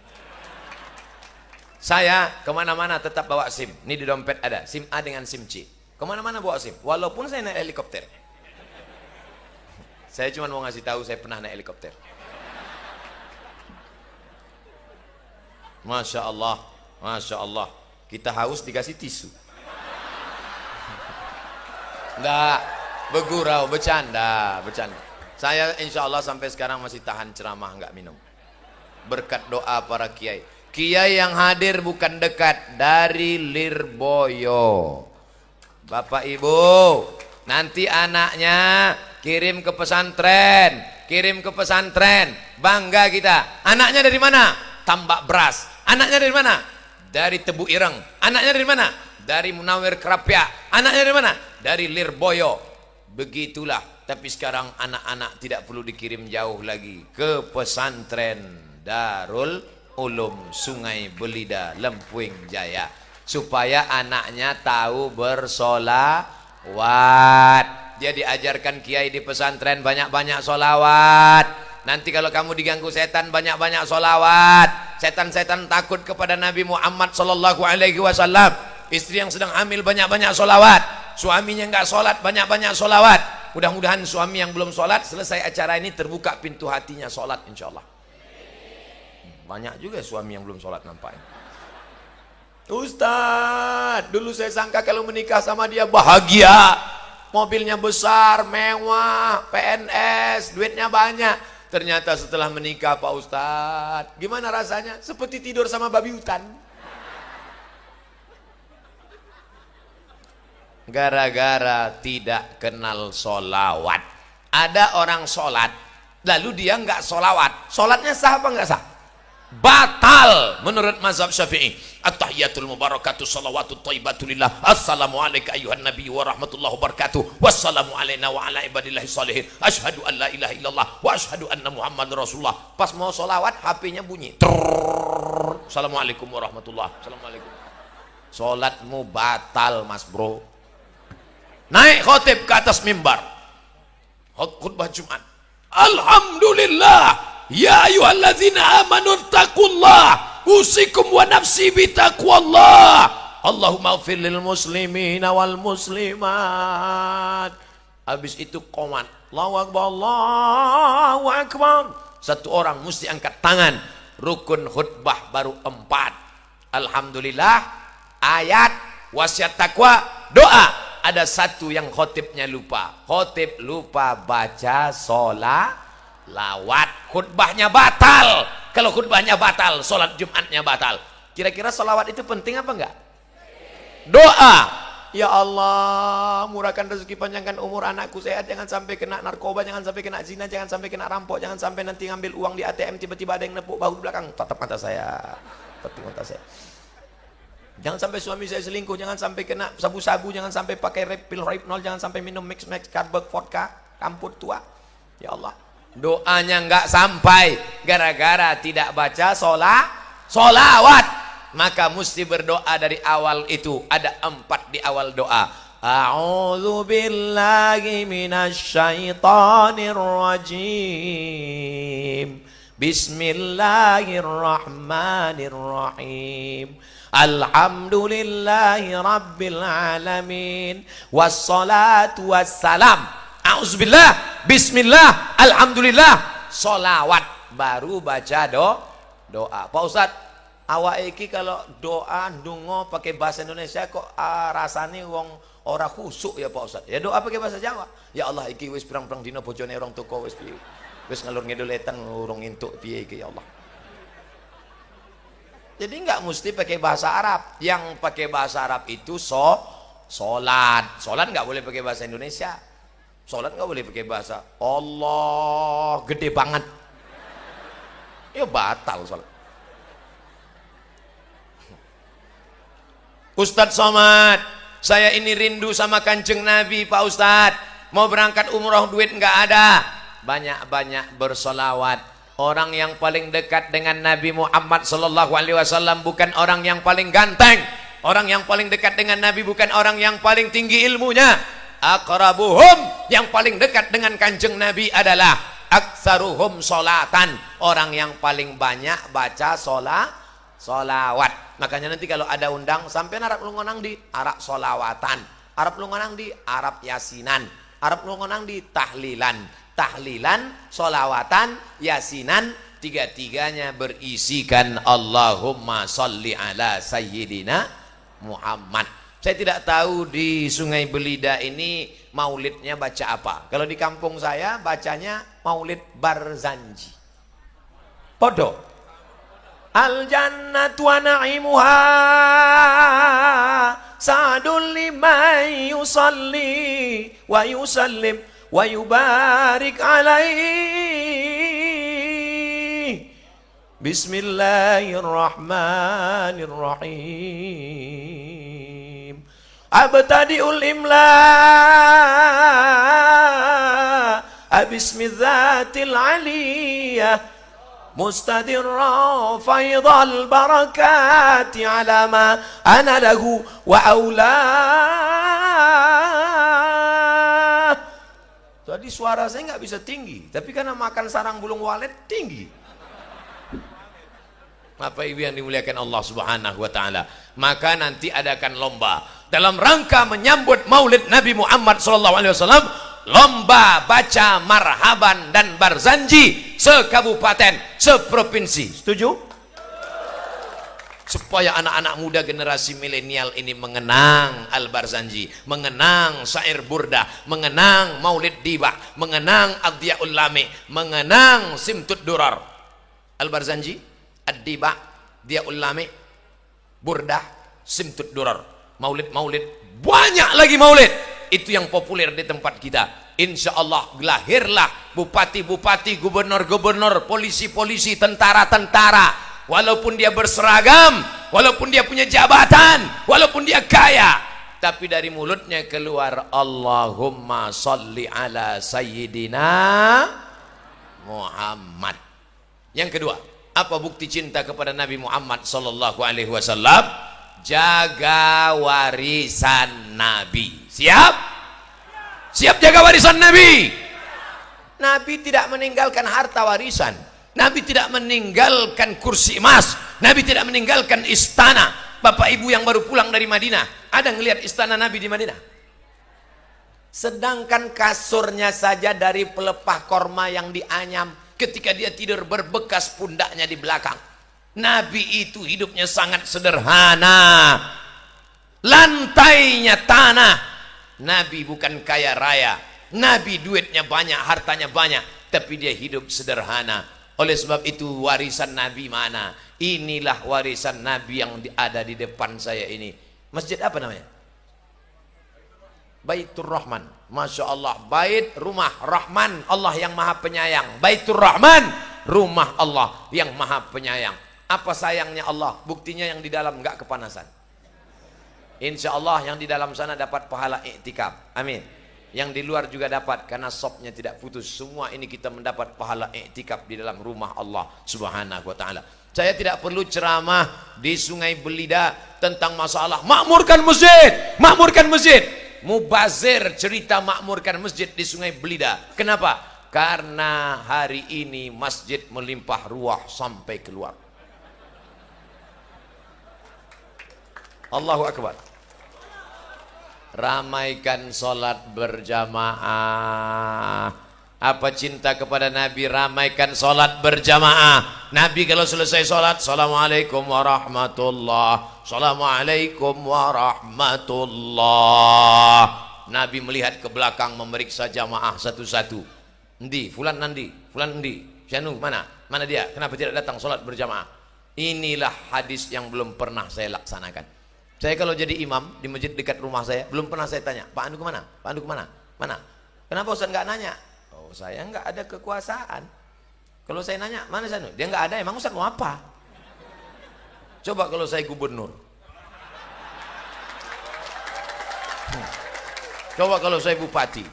Saya kemana-mana tetap bawa SIM. Ini di dompet ada SIM A dengan SIM C. Kemana-mana bawa SIM. Walaupun saya naik helikopter. Saya cuma mau ngasih tahu saya pernah naik helikopter. Masya Allah, Masya Allah. Kita haus dikasih tisu. Enggak, bergurau, bercanda. Saya insya Allah sampai sekarang masih tahan ceramah, enggak minum. Berkat doa para kiai. Kiai yang hadir bukan dekat, dari Lirboyo. Bapak Ibu, nanti anaknya kirim ke pesantren, bangga kita. Anaknya dari mana? Tambak Beras. Anaknya dari mana? Dari Tebu Ireng. Anaknya dari mana? Dari Munawir Kerapia. Anaknya dari mana? Dari Lirboyo. Begitulah. Tapi sekarang anak-anak tidak perlu dikirim jauh lagi ke pesantren Darul Ulum Sungai Belida, Lempuing Jaya, supaya anaknya tahu bersolawat. Dia diajarkan kiai di pesantren banyak-banyak solawat. Nanti kalau kamu diganggu setan, banyak-banyak solawat. Setan-setan takut kepada Nabi Muhammad sallallahu alaihi wasallam. Istri yang sedang hamil banyak-banyak solawat. Suaminya enggak sholat, banyak-banyak solawat. Mudah-mudahan suami yang belum sholat, selesai acara ini terbuka pintu hatinya sholat insya Allah. Banyak juga suami yang belum sholat nampaknya. Ustadz, dulu saya sangka kalau menikah sama dia bahagia. Mobilnya besar, mewah, PNS, duitnya banyak. Ternyata setelah menikah Pak Ustadz, gimana rasanya? Seperti tidur sama babi hutan. Gara-gara tidak kenal solawat. Ada orang sholat, lalu dia nggak solawat. Sholatnya sah apa nggak sah? Batal menurut mazhab Syafi'i. At-tahiyatul mubarakatuh salawatut thayyibatulillah. Assalamualaikum ayuhan nabi wa rahmatullahi wabarakatuh. Wassalamu alaina wa ala ibadillahi salihin. Asyhadu an la ilaha illallah wa asyhadu anna Muhammadar Rasulullah. Pas mau solawat HP-nya bunyi. Assalamualaikum warahmatullahi. Assalamualaikum. Salatmu batal Mas Bro. Naik khotib ke atas mimbar. Khutbah Jumat. Alhamdulillah. Ya ayyuhallazina amanu taqullah usikum wa nafsi bitaqwallah. Allahumma ighfir lil muslimina wal muslimat. Habis itu qomat. Allahu akbar, Allahu akbar. Satu orang mesti angkat tangan. Rukun khutbah baru 4. Alhamdulillah, ayat, wasiat takwa, doa. Ada satu yang khotibnya lupa. Khotib lupa baca lawat, khutbahnya batal. Kalau khutbahnya batal, sholat Jumatnya batal. Kira-kira sholawat itu penting apa enggak? Doa. Ya Allah, murahkan rezeki, panjangkan umur anakku, sehat, jangan sampai kena narkoba, jangan sampai kena zina, jangan sampai kena rampok, jangan sampai nanti ngambil uang di ATM tiba-tiba ada yang nepuk bahu belakang. Tatap mata saya, tatap mata saya. Jangan sampai suami saya selingkuh, jangan sampai kena sabu-sabu, jangan sampai pakai pil Rohypnol, jangan sampai minum mix Carlsberg vodka, kampur tua. Ya Allah, doanya nggak sampai gara-gara tidak baca sholawat. Maka mesti berdoa dari awal itu. Ada 4 di awal doa. A'udzu billahi minasyaitonir rajim. Bismillahirrahmanirrahim. Alhamdulillahi rabbil alamin. Wassalatu wassalam. A'udzubillah, bismillah, alhamdulillah, sholawat. Baru baca doa. Pak Ustadz, awak iki kalau doa ndonga pakai bahasa Indonesia kok rasane wong ora khusuk ya Pak Ustaz. Ya doa pakai bahasa Jawa. Ya Allah iki wis pirang-pirang dina bojone orang toko wis ngalur ngidul etan urung entuk piye iki ya Allah. Jadi enggak mesti pakai bahasa Arab. Yang pakai bahasa Arab itu salat. Salat enggak boleh pakai bahasa Indonesia. Salat enggak boleh pakai bahasa Allah gede banget. Ya batal salat. Ustadz Somad, saya ini rindu sama Kanjeng Nabi Pak Ustadz. Mau berangkat umroh, duit nggak ada. Banyak-banyak bersolawat. Orang yang paling dekat dengan Nabi Muhammad SAW bukan orang yang paling ganteng. Orang yang paling dekat dengan Nabi bukan orang yang paling tinggi ilmunya. Aqrabuhum, yang paling dekat dengan Kanjeng Nabi adalah aktsaruhum sholatan. Orang yang paling banyak baca solawat. Makanya nanti kalau ada undang sampai Arab lungonang di Arab solawatan, Arab lungonang di Arab yasinan, Arab lungonang di tahlilan, solawatan, yasinan, tiga-tiganya berisikan Allahumma sholli ala sayyidina Muhammad. Saya tidak tahu di Sungai Belida ini maulidnya baca apa. Kalau di kampung saya bacanya maulid Barzanji. Podo. Al jannatu wa na'imuha sa'dun liman yusalli wa yusallim wa yubarik alaihi. Bismillahirrahmanirrahim. Abtadi'ul imla bismidzatil aliyah mustadirra faidal barakati ala ma ana lahu wa aula. Jadi suara saya nggak bisa tinggi, tapi karena makan sarang bulung walet tinggi. Bapak Ibu yang dimuliakan Allah Subhanahu wa taala, maka nanti adakan lomba dalam rangka menyambut Maulid Nabi Muhammad SAW. Lomba baca marhaban dan barzanji sekabupaten, seprovinsi. Setuju? Supaya anak-anak muda generasi milenial ini mengenang Al-Barzanji, mengenang syair burda, mengenang Maulid Dibah, mengenang Adhiyaul Lami, mengenang Simtud Durar. Al-Barzanji, Ad-Dibah, Adhiyaul Lami, burda, Simtud Durar. Maulid-maulid, banyak lagi maulid. Itu yang populer di tempat kita. Insya Allah lahirlah bupati-bupati, gubernur-gubernur, polisi-polisi, tentara-tentara. Walaupun dia berseragam, walaupun dia punya jabatan, walaupun dia kaya, tapi dari mulutnya keluar Allahumma sholli ala sayyidina Muhammad. Yang kedua, apa bukti cinta kepada Nabi Muhammad sallallahu alaihi wasallam? Jaga warisan Nabi. Siap? Siap jaga warisan Nabi? Nabi tidak meninggalkan harta warisan. Nabi tidak meninggalkan kursi emas. Nabi tidak meninggalkan istana. Bapak ibu yang baru pulang dari Madinah, ada ngelihat istana Nabi di Madinah? Sedangkan kasurnya saja dari pelepah korma yang dianyam, ketika dia tidur berbekas pundaknya di belakang. Nabi itu hidupnya sangat sederhana. Lantainya tanah. Nabi bukan kaya raya. Nabi duitnya banyak, hartanya banyak, tapi dia hidup sederhana. Oleh sebab itu warisan Nabi mana? Inilah warisan Nabi yang ada di depan saya ini. Masjid apa namanya? Baitur Rahman. Masya Allah. Bait, rumah, Rahman, Allah yang maha penyayang. Baitur Rahman, rumah Allah yang maha penyayang. Apa sayangnya Allah? Buktinya yang di dalam enggak kepanasan. Insya Allah yang di dalam sana dapat pahala iktikaf. Amin. Yang di luar juga dapat, karena sopnya tidak putus. Semua ini kita mendapat pahala iktikaf di dalam rumah Allah Subhanahu wa ta'ala. Saya tidak perlu ceramah di Sungai Belida tentang masalah makmurkan masjid, makmurkan masjid. Mubazir cerita makmurkan masjid di Sungai Belida. Kenapa? Karena hari ini masjid melimpah ruah sampai keluar. Allahu Akbar. Ramaikan sholat berjamaah. Apa cinta kepada Nabi? Ramaikan sholat berjamaah. Nabi kalau selesai sholat, assalamualaikum warahmatullah, assalamualaikum warahmatullah. Nabi melihat ke belakang, memeriksa jamaah satu-satu. Endi, fulan nandi, fulan endi, Syanu mana? Mana dia? Kenapa tidak datang sholat berjamaah? Inilah hadis yang belum pernah saya laksanakan. Saya kalau jadi imam di masjid dekat rumah saya, belum pernah saya tanya, Pak Andu kemana? Pak Andu kemana? Mana? Kenapa Ustaz nggak nanya? Oh, saya nggak ada kekuasaan. Kalau saya nanya, mana Syanu? Dia nggak ada, emang Ustaz mau apa? Coba kalau saya gubernur. Coba kalau saya bupati.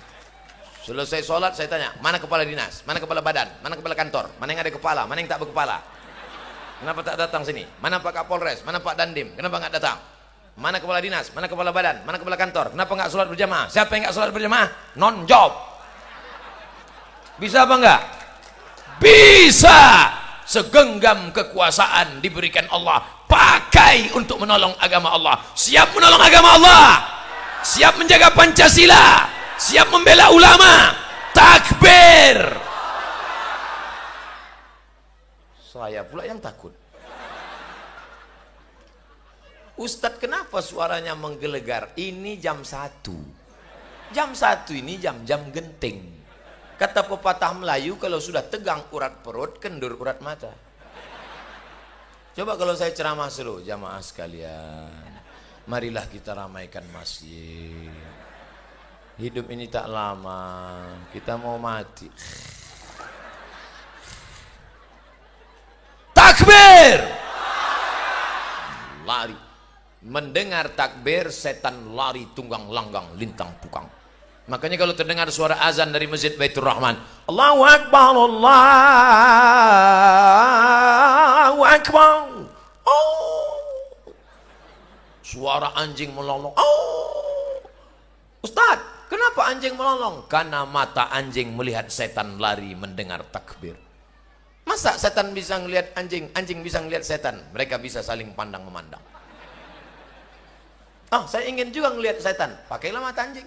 Selesai sholat saya tanya, mana kepala dinas? Mana kepala badan? Mana kepala kantor? Mana yang ada kepala? Mana yang tak berkepala? Kenapa tak datang sini? Mana Pak Kapolres? Mana Pak Dandim? Kenapa nggak datang? Mana kepala dinas? Mana kepala badan? Mana kepala kantor? Kenapa nggak sholat berjamaah? Siapa yang nggak sholat berjamaah? Non job. Bisa apa enggak? Bisa. Segenggam kekuasaan diberikan Allah, pakai untuk menolong agama Allah. Siap menolong agama Allah, siap menjaga Pancasila, siap membela ulama. Takbir. Saya pula yang takut. Ustadz, kenapa suaranya menggelegar? Ini jam 1. Jam 1 ini jam-jam genting. Kata pepatah Melayu, kalau sudah tegang urat perut, kendur urat mata. Coba kalau saya ceramah slow, jamaah sekalian, marilah kita ramaikan masjid. Hidup ini tak lama, kita mau mati. Takbir! Lari. Mendengar takbir, setan lari tunggang langgang, lintang pukang. Makanya kalau terdengar suara azan dari Masjid Baitur Rahman, Allahu Akbar, Allahu Akbar. Oh. Suara anjing melolong. Oh. Ustaz, kenapa anjing melolong? Karena mata anjing melihat setan lari mendengar takbir. Masa setan bisa melihat anjing, anjing bisa melihat setan? Mereka bisa saling pandang memandang. Ah, saya ingin juga melihat setan. Pakailah mata anjing.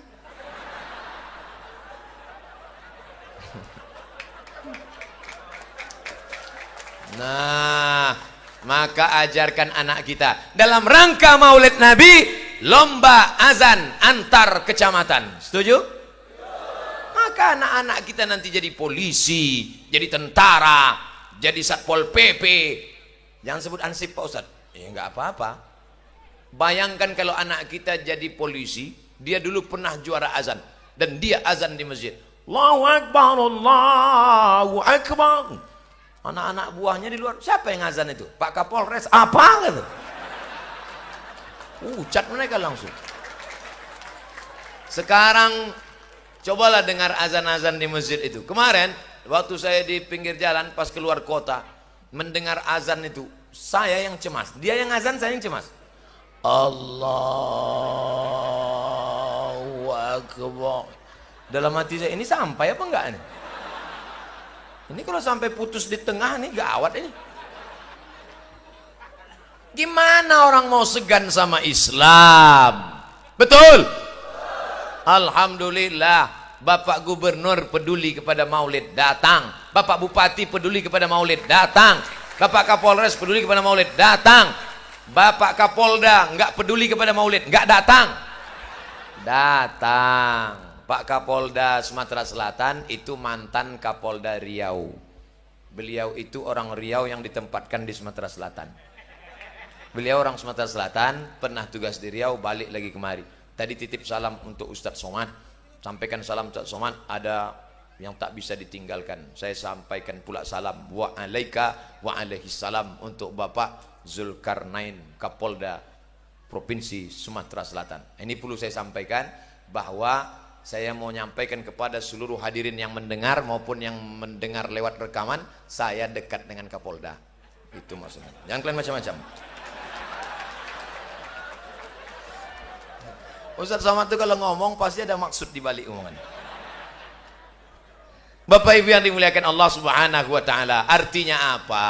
Nah, maka ajarkan anak kita dalam rangka Maulid Nabi, lomba azan antar kecamatan. Setuju? Maka anak-anak kita nanti jadi polisi, jadi tentara, jadi satpol PP. Jangan sebut ansip Pak Ustadz. Ya enggak apa-apa. Bayangkan kalau anak kita jadi polisi, dia dulu pernah juara azan dan dia azan di masjid. Allahu Akbar, Allahu Akbar. Anak-anak buahnya di luar, siapa yang azan itu? Pak Kapolres. Apa gitu? Ucat mereka langsung. Sekarang cobalah dengar azan-azan di masjid itu. Kemarin waktu saya di pinggir jalan pas keluar kota, mendengar azan itu, saya yang cemas. Dia yang azan, saya yang cemas. Allahu Akbar. Dalam hati saya, ini sampai apa enggak nih? Ini kalau sampai putus di tengah nih gawat ini. Gimana orang mau segan sama Islam? Betul? Alhamdulillah, Bapak Gubernur peduli kepada Maulid, datang. Bapak Bupati peduli kepada Maulid, datang. Bapak Kapolres peduli kepada Maulid, datang. Bapak Kapolda nggak peduli kepada Maulid, nggak datang. Datang. Pak Kapolda Sumatera Selatan itu mantan Kapolda Riau. Beliau itu orang Riau yang ditempatkan di Sumatera Selatan. Beliau orang Sumatera Selatan, pernah tugas di Riau, balik lagi kemari. Tadi titip salam untuk Ustadz Somad. Sampaikan salam Ustadz Somad, ada yang tak bisa ditinggalkan. Saya sampaikan pula salam wa alaika wa alaihi salam untuk Bapak Zulkarnain, Kapolda Provinsi Sumatera Selatan. Ini perlu saya sampaikan bahwa saya mau nyampaikan kepada seluruh hadirin yang mendengar maupun yang mendengar lewat rekaman, saya dekat dengan Kapolda. Itu maksudnya. Jangan kalian macam-macam. Ustaz Somad itu kalau ngomong pasti ada maksud di balik omongan. Bapak Ibu yang dimuliakan Allah Subhanahu wa taala, artinya apa?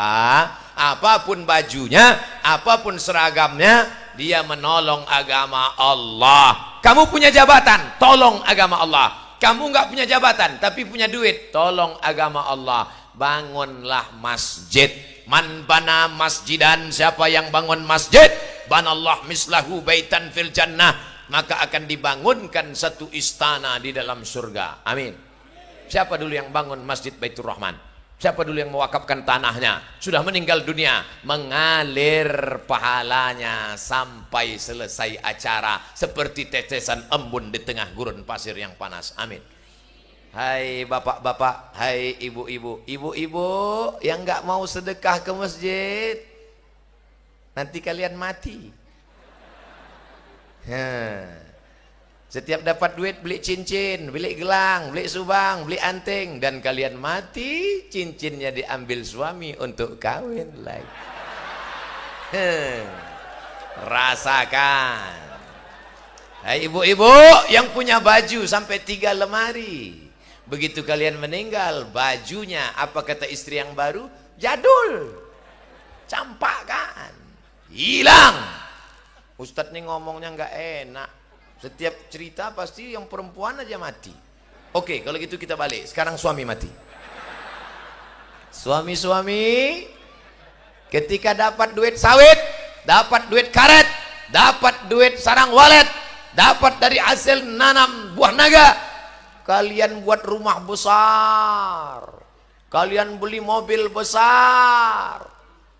Apapun bajunya, apapun seragamnya, dia menolong agama Allah. Kamu punya jabatan, tolong agama Allah. Kamu nggak punya jabatan tapi punya duit, tolong agama Allah. Bangunlah masjid. Man bana masjidan, siapa yang bangun masjid, banallah mislahu baitan fil jannah, maka akan dibangunkan satu istana di dalam surga. Amin. Siapa dulu yang bangun Masjid Baitur Rahman? Siapa dulu yang mewakafkan tanahnya? Sudah meninggal dunia, mengalir pahalanya sampai selesai acara seperti tetesan embun di tengah gurun pasir yang panas. Amin. Hai bapak-bapak, hai ibu-ibu, ibu-ibu yang nggak mau sedekah ke masjid, nanti kalian mati. Setiap dapat duit beli cincin, beli gelang, beli subang, beli anting, dan kalian mati, cincinnya diambil suami untuk kawin lagi. Rasakan. Hai ibu-ibu yang punya baju sampai 3 lemari, begitu kalian meninggal, bajunya apa kata istri yang baru? Jadul, campak kan, hilang. Ustadz nih ngomongnya nggak enak. Setiap cerita pasti yang perempuan aja mati. Oke, kalau gitu kita balik. Sekarang suami mati. Suami-suami ketika dapat duit sawit, dapat duit karet, dapat duit sarang walet, dapat dari hasil nanam buah naga, kalian buat rumah besar, kalian beli mobil besar,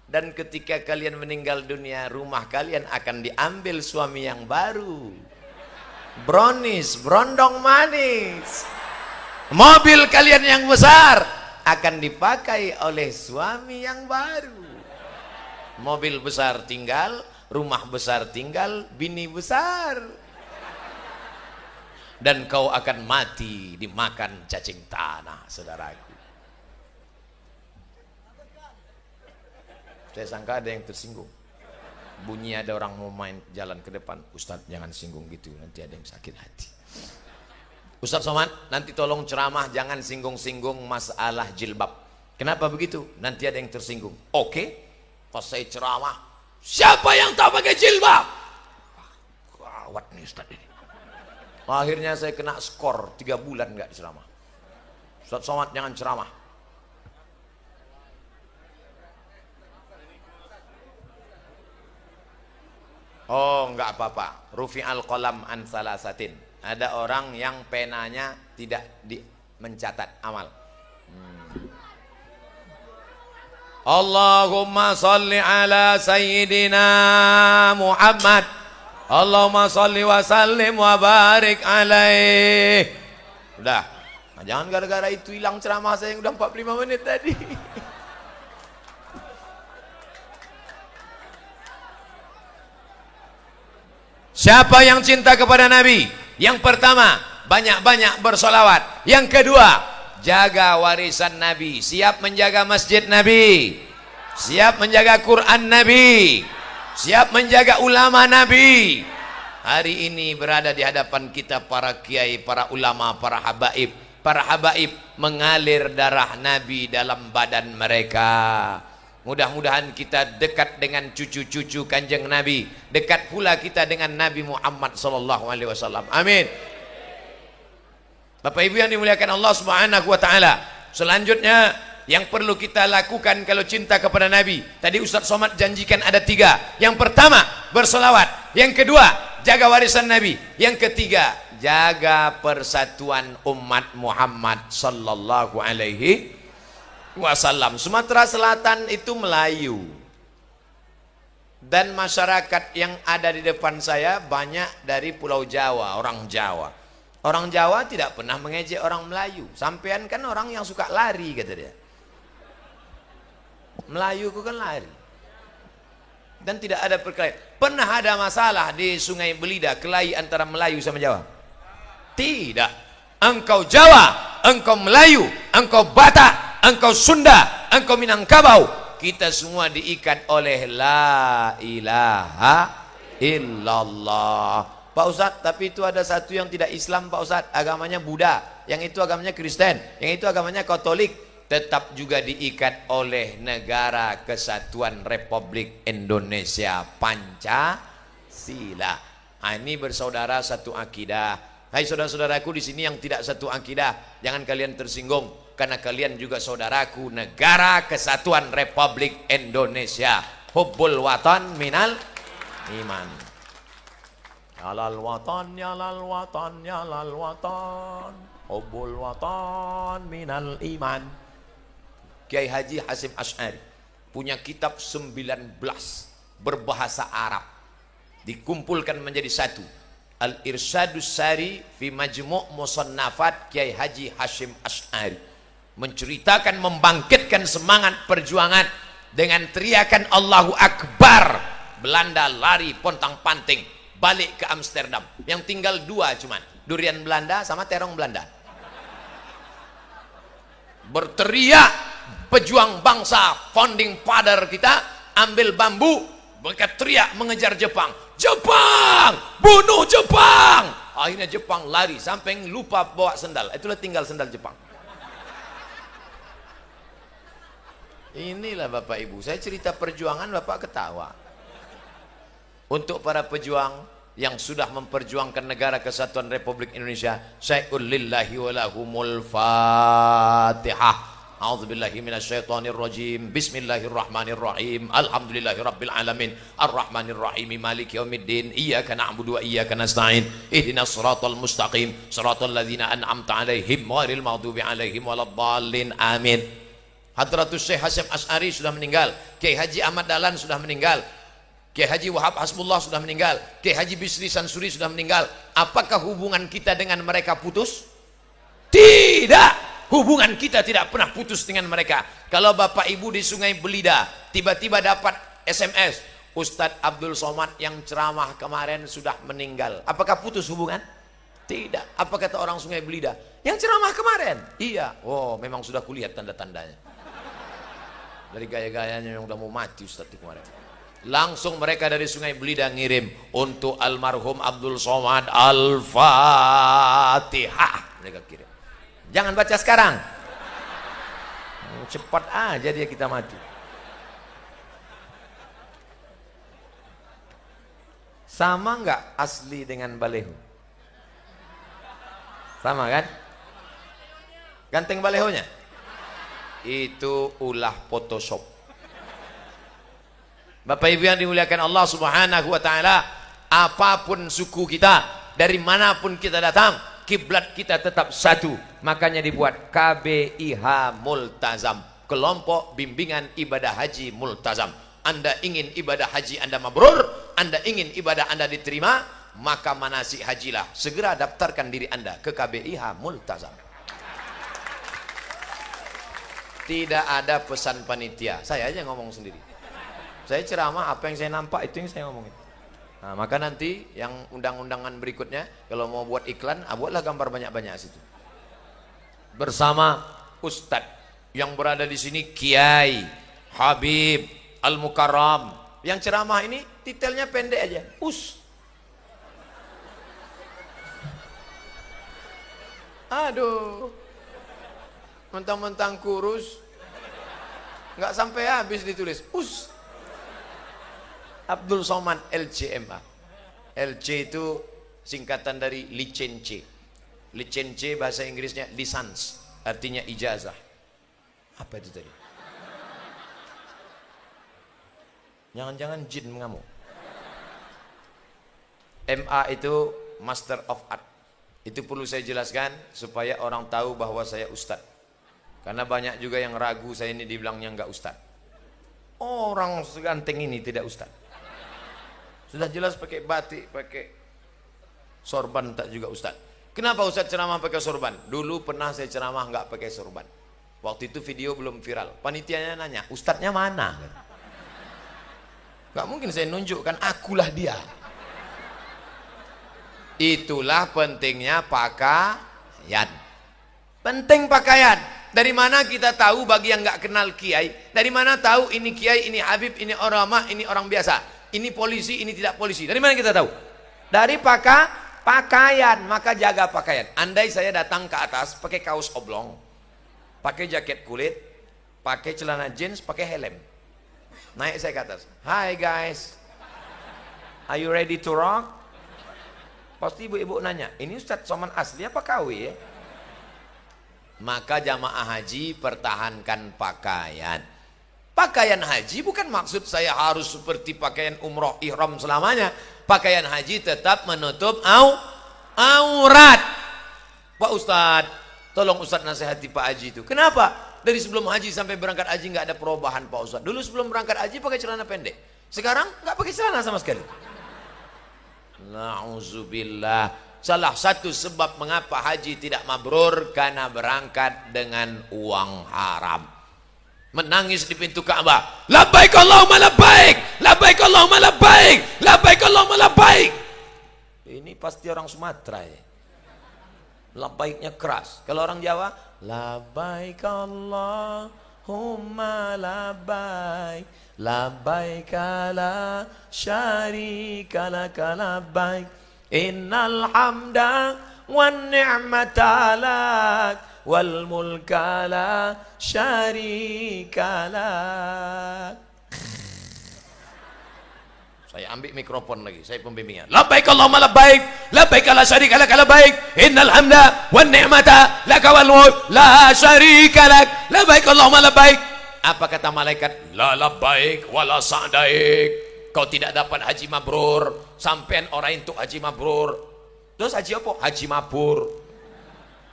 dan ketika kalian meninggal dunia, rumah kalian akan diambil suami yang baru. Brownies, brondong manis. Mobil kalian yang besar akan dipakai oleh suami yang baru. Mobil besar tinggal, rumah besar tinggal, bini besar. Dan kau akan mati dimakan cacing tanah, saudaraku. Saya sangka ada yang tersinggung. Bunyi ada orang mau main jalan ke depan, Ustadz jangan singgung gitu, nanti ada yang sakit hati. Ustadz Somad, nanti tolong ceramah jangan singgung-singgung masalah jilbab. Kenapa begitu? Nanti ada yang tersinggung. Oke, pas saya ceramah, siapa yang tak pakai jilbab? Gawat nih Ustadz ini. Akhirnya saya kena skor 3 bulan nggak ceramah. Ustadz Somad jangan ceramah. Oh, enggak apa-apa. Rufi'al qalam an salasatin. Ada orang yang penanya tidak mencatat amal. Allahumma salli ala sayyidina Muhammad. Allahumma salli wa sallim wa barik alaih. Udah. Nah, jangan gara-gara itu hilang ceramah saya yang udah 45 menit tadi. Siapa yang cinta kepada Nabi? Yang pertama, banyak-banyak bersolawat. Yang kedua, jaga warisan Nabi. Siap menjaga masjid Nabi, siap menjaga Quran Nabi, siap menjaga ulama Nabi. Hari ini berada di hadapan kita para kiai, para ulama, para habaib. Para habaib mengalir darah Nabi dalam badan mereka. Mudah-mudahan kita dekat dengan cucu-cucu kanjeng Nabi, dekat pula kita dengan Nabi Muhammad SAW. Amin. Bapak Ibu yang dimuliakan Allah Subhanahu wa taala. Selanjutnya yang perlu kita lakukan kalau cinta kepada Nabi. Tadi Ustadz Somad janjikan ada 3. Yang pertama, bersolawat. Yang kedua, jaga warisan Nabi. Yang ketiga, jaga persatuan umat Muhammad sallallahu alaihi. wasallam. Sumatera Selatan itu Melayu. Dan masyarakat yang ada di depan saya banyak dari Pulau Jawa, orang Jawa. Orang Jawa tidak pernah mengejek orang Melayu. Sampean kan orang yang suka lari, kata dia. Melayu itu kan lari. Dan tidak ada perkelahian. Pernah ada masalah di Sungai Belida, kelahi antara Melayu sama Jawa? Tidak. Engkau Jawa, engkau Melayu, engkau Batak, engkau Sunda, engkau Minangkabau, kita semua diikat oleh la ilaha illallah. Pak Ustadz, tapi itu ada satu yang tidak Islam Pak Ustadz, agamanya Buddha, yang itu agamanya Kristen, yang itu agamanya Katolik, tetap juga diikat oleh Negara Kesatuan Republik Indonesia Pancasila. Nah, ini bersaudara satu akidah. Hai saudara-saudaraku di sini yang tidak satu akidah, jangan kalian tersinggung karena kalian juga saudaraku. Negara Kesatuan Republik Indonesia. Hubbul watan minal iman. Yalal watan, yalal watan, yalal watan. Hubbul watan minal iman. Kiai Haji Hasyim Asy'ari punya kitab 19 berbahasa Arab, dikumpulkan menjadi satu. Al-Irsyadus Sari fi Majmu' Musannafat Kiai Haji Hasyim Asy'ari, menceritakan, membangkitkan semangat perjuangan dengan teriakan Allahu Akbar. Belanda lari pontang-panting balik ke Amsterdam, yang tinggal dua cuman, durian Belanda sama terong Belanda. Berteriak pejuang bangsa, founding father kita, ambil bambu, mereka teriak mengejar Jepang. Jepang, bunuh Jepang. Akhirnya Jepang lari sampai lupa bawa sendal. Itulah tinggal sendal Jepang. Inilah Bapak Ibu, saya cerita perjuangan Bapak ketawa. Untuk para pejuang yang sudah memperjuangkan Negara Kesatuan Republik Indonesia, syai'ul lillahi wa lahumul Fatihah. A'udzubillahi minasyaitonirrajim. Bismillahirrahmanirrahim. Alhamdulillahirabbil alamin. Arrahmanirrahim. Maliki yaumiddin. Iyyaka na'budu wa iyyaka nasta'in. Ihdinas shiratal mustaqim. Shiratal ladzina an'amta 'alaihim ghairil maghdubi 'alaihim waladdallin. Amin. Hadratus Syekh Hasyim Asy'ari sudah meninggal. Kiai Haji Ahmad Dahlan sudah meninggal. Kiai Haji Wahab Hasbullah sudah meninggal. Kiai Haji Bisri Sansuri sudah meninggal. Apakah hubungan kita dengan mereka putus? Tidak. Hubungan kita tidak pernah putus dengan mereka. Kalau Bapak Ibu di Sungai Belida tiba-tiba dapat SMS, Ustadz Abdul Somad yang ceramah kemarin sudah meninggal, apakah putus hubungan? Tidak. Apa kata orang Sungai Belida? Yang ceramah kemarin? Iya. Oh, memang sudah kulihat tanda-tandanya. Dari gaya-gayanya yang udah mau mati Ustadz itu kemarin. Langsung mereka dari Sungai Belida ngirim untuk almarhum Abdul Somad Al-Fatihah. Mereka kirim. Jangan baca sekarang. Cepat aja dia kita mati. Sama enggak asli dengan baleho? Sama kan? Ganteng balehonya? Itu ulah Photoshop. Bapak Ibu yang dimuliakan Allah Subhanahu wa taala, apapun suku kita, dari manapun kita datang, kiblat kita tetap satu. Makanya dibuat KBIH Multazam, kelompok bimbingan ibadah haji multazam. Anda ingin ibadah haji Anda mabrur, Anda ingin ibadah Anda diterima, maka manasik hajilah. Segera daftarkan diri Anda ke KBIH Multazam. Tidak ada pesan panitia, saya aja ngomong sendiri. Saya ceramah, apa yang saya nampak itu yang saya ngomongin. Nah, maka nanti yang undang-undangan berikutnya kalau mau buat iklan, buatlah gambar banyak-banyak situ. Bersama Ustadz yang berada di sini, Kiai Habib Al-Mukarram. Yang ceramah ini titelnya pendek aja, Aduh, mentang-mentang kurus, nggak sampai habis ditulis Abdul Somad LCMA. LC itu singkatan dari licence. Licence bahasa Inggrisnya license, artinya ijazah. Apa itu tadi? Jangan-jangan jin mengamuk. MA itu Master of Art. Itu perlu saya jelaskan supaya orang tahu bahwa saya ustadz. Karena banyak juga yang ragu saya ini dibilangnya enggak ustaz. Orang seganteng ini tidak ustaz. Sudah jelas pakai batik, pakai sorban tak juga ustaz. Kenapa ustaz ceramah pakai sorban? Dulu pernah saya ceramah enggak pakai sorban. Waktu itu video belum viral. Panitianya nanya, ustaznya mana? Enggak mungkin saya nunjukkan, akulah dia. Itulah pentingnya pakaian. Penting pakaian. Dari mana kita tahu bagi yang nggak kenal kiai? Dari mana tahu ini kiai, ini habib, ini ulama, ini orang biasa, ini polisi, ini tidak polisi? Dari mana kita tahu? Dari pakaian. Maka jaga pakaian. Andai saya datang ke atas pakai kaos oblong, pakai jaket kulit, pakai celana jeans, pakai helm, naik saya ke atas. Hi guys, are you ready to rock? Pasti ibu-ibu nanya, ini Ustadz Somad asli apa KW ya? Maka jamaah haji pertahankan pakaian. Pakaian haji bukan maksud saya harus seperti pakaian umroh ihram selamanya. Pakaian haji tetap menutup aurat. Pak Ustadz, tolong Ustadz nasihati Pak Haji itu. Kenapa? Dari sebelum haji sampai berangkat haji nggak ada perubahan Pak Ustadz. Dulu sebelum berangkat haji pakai celana pendek. Sekarang nggak pakai celana sama sekali. Nauzubillah. Salah satu sebab mengapa haji tidak mabrur karena berangkat dengan uang haram. Menangis di pintu Ka'bah. Labbaik Allahumma labbaik. Labbaik Allahumma labbaik. Labbaik Allahumma labbaik. Ini pasti orang Sumatera ya. Labbaiknya keras. Kalau orang Jawa, labbaik Allahumma labbaik. Labbaik la syarika laka labbaik. Innal hamda wan ni'mata lak wal mulka la syarika lak. Saya ambil mikrofon lagi, saya pembimbingnya. Labbaik Allahumma labbaik, labbaik la syarika lak labbaik, innal hamda wan ni'mata lak wal mulk la syarika lak. Labbaik Allahumma labbaik. Apa kata malaikat? La labbaik wala sa'daik. Kau tidak dapat haji mabrur, sampean orang untuk haji mabrur. Terus haji apa? Haji mabur.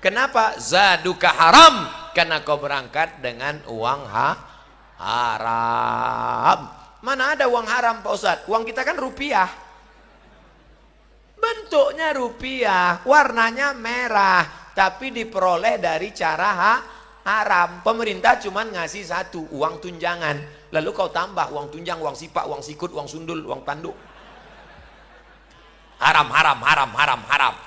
Kenapa? Zaduka haram. Karena kau berangkat dengan uang haram. Mana ada uang haram Pak Ustadz? Uang kita kan rupiah. Bentuknya rupiah, warnanya merah, tapi diperoleh dari cara haram. Pemerintah cuma ngasih satu, uang tunjangan. Lalu kau tambah uang tunjang, uang sipak, uang sikut, uang sundul, uang tanduk. Haram, haram, haram, haram, haram.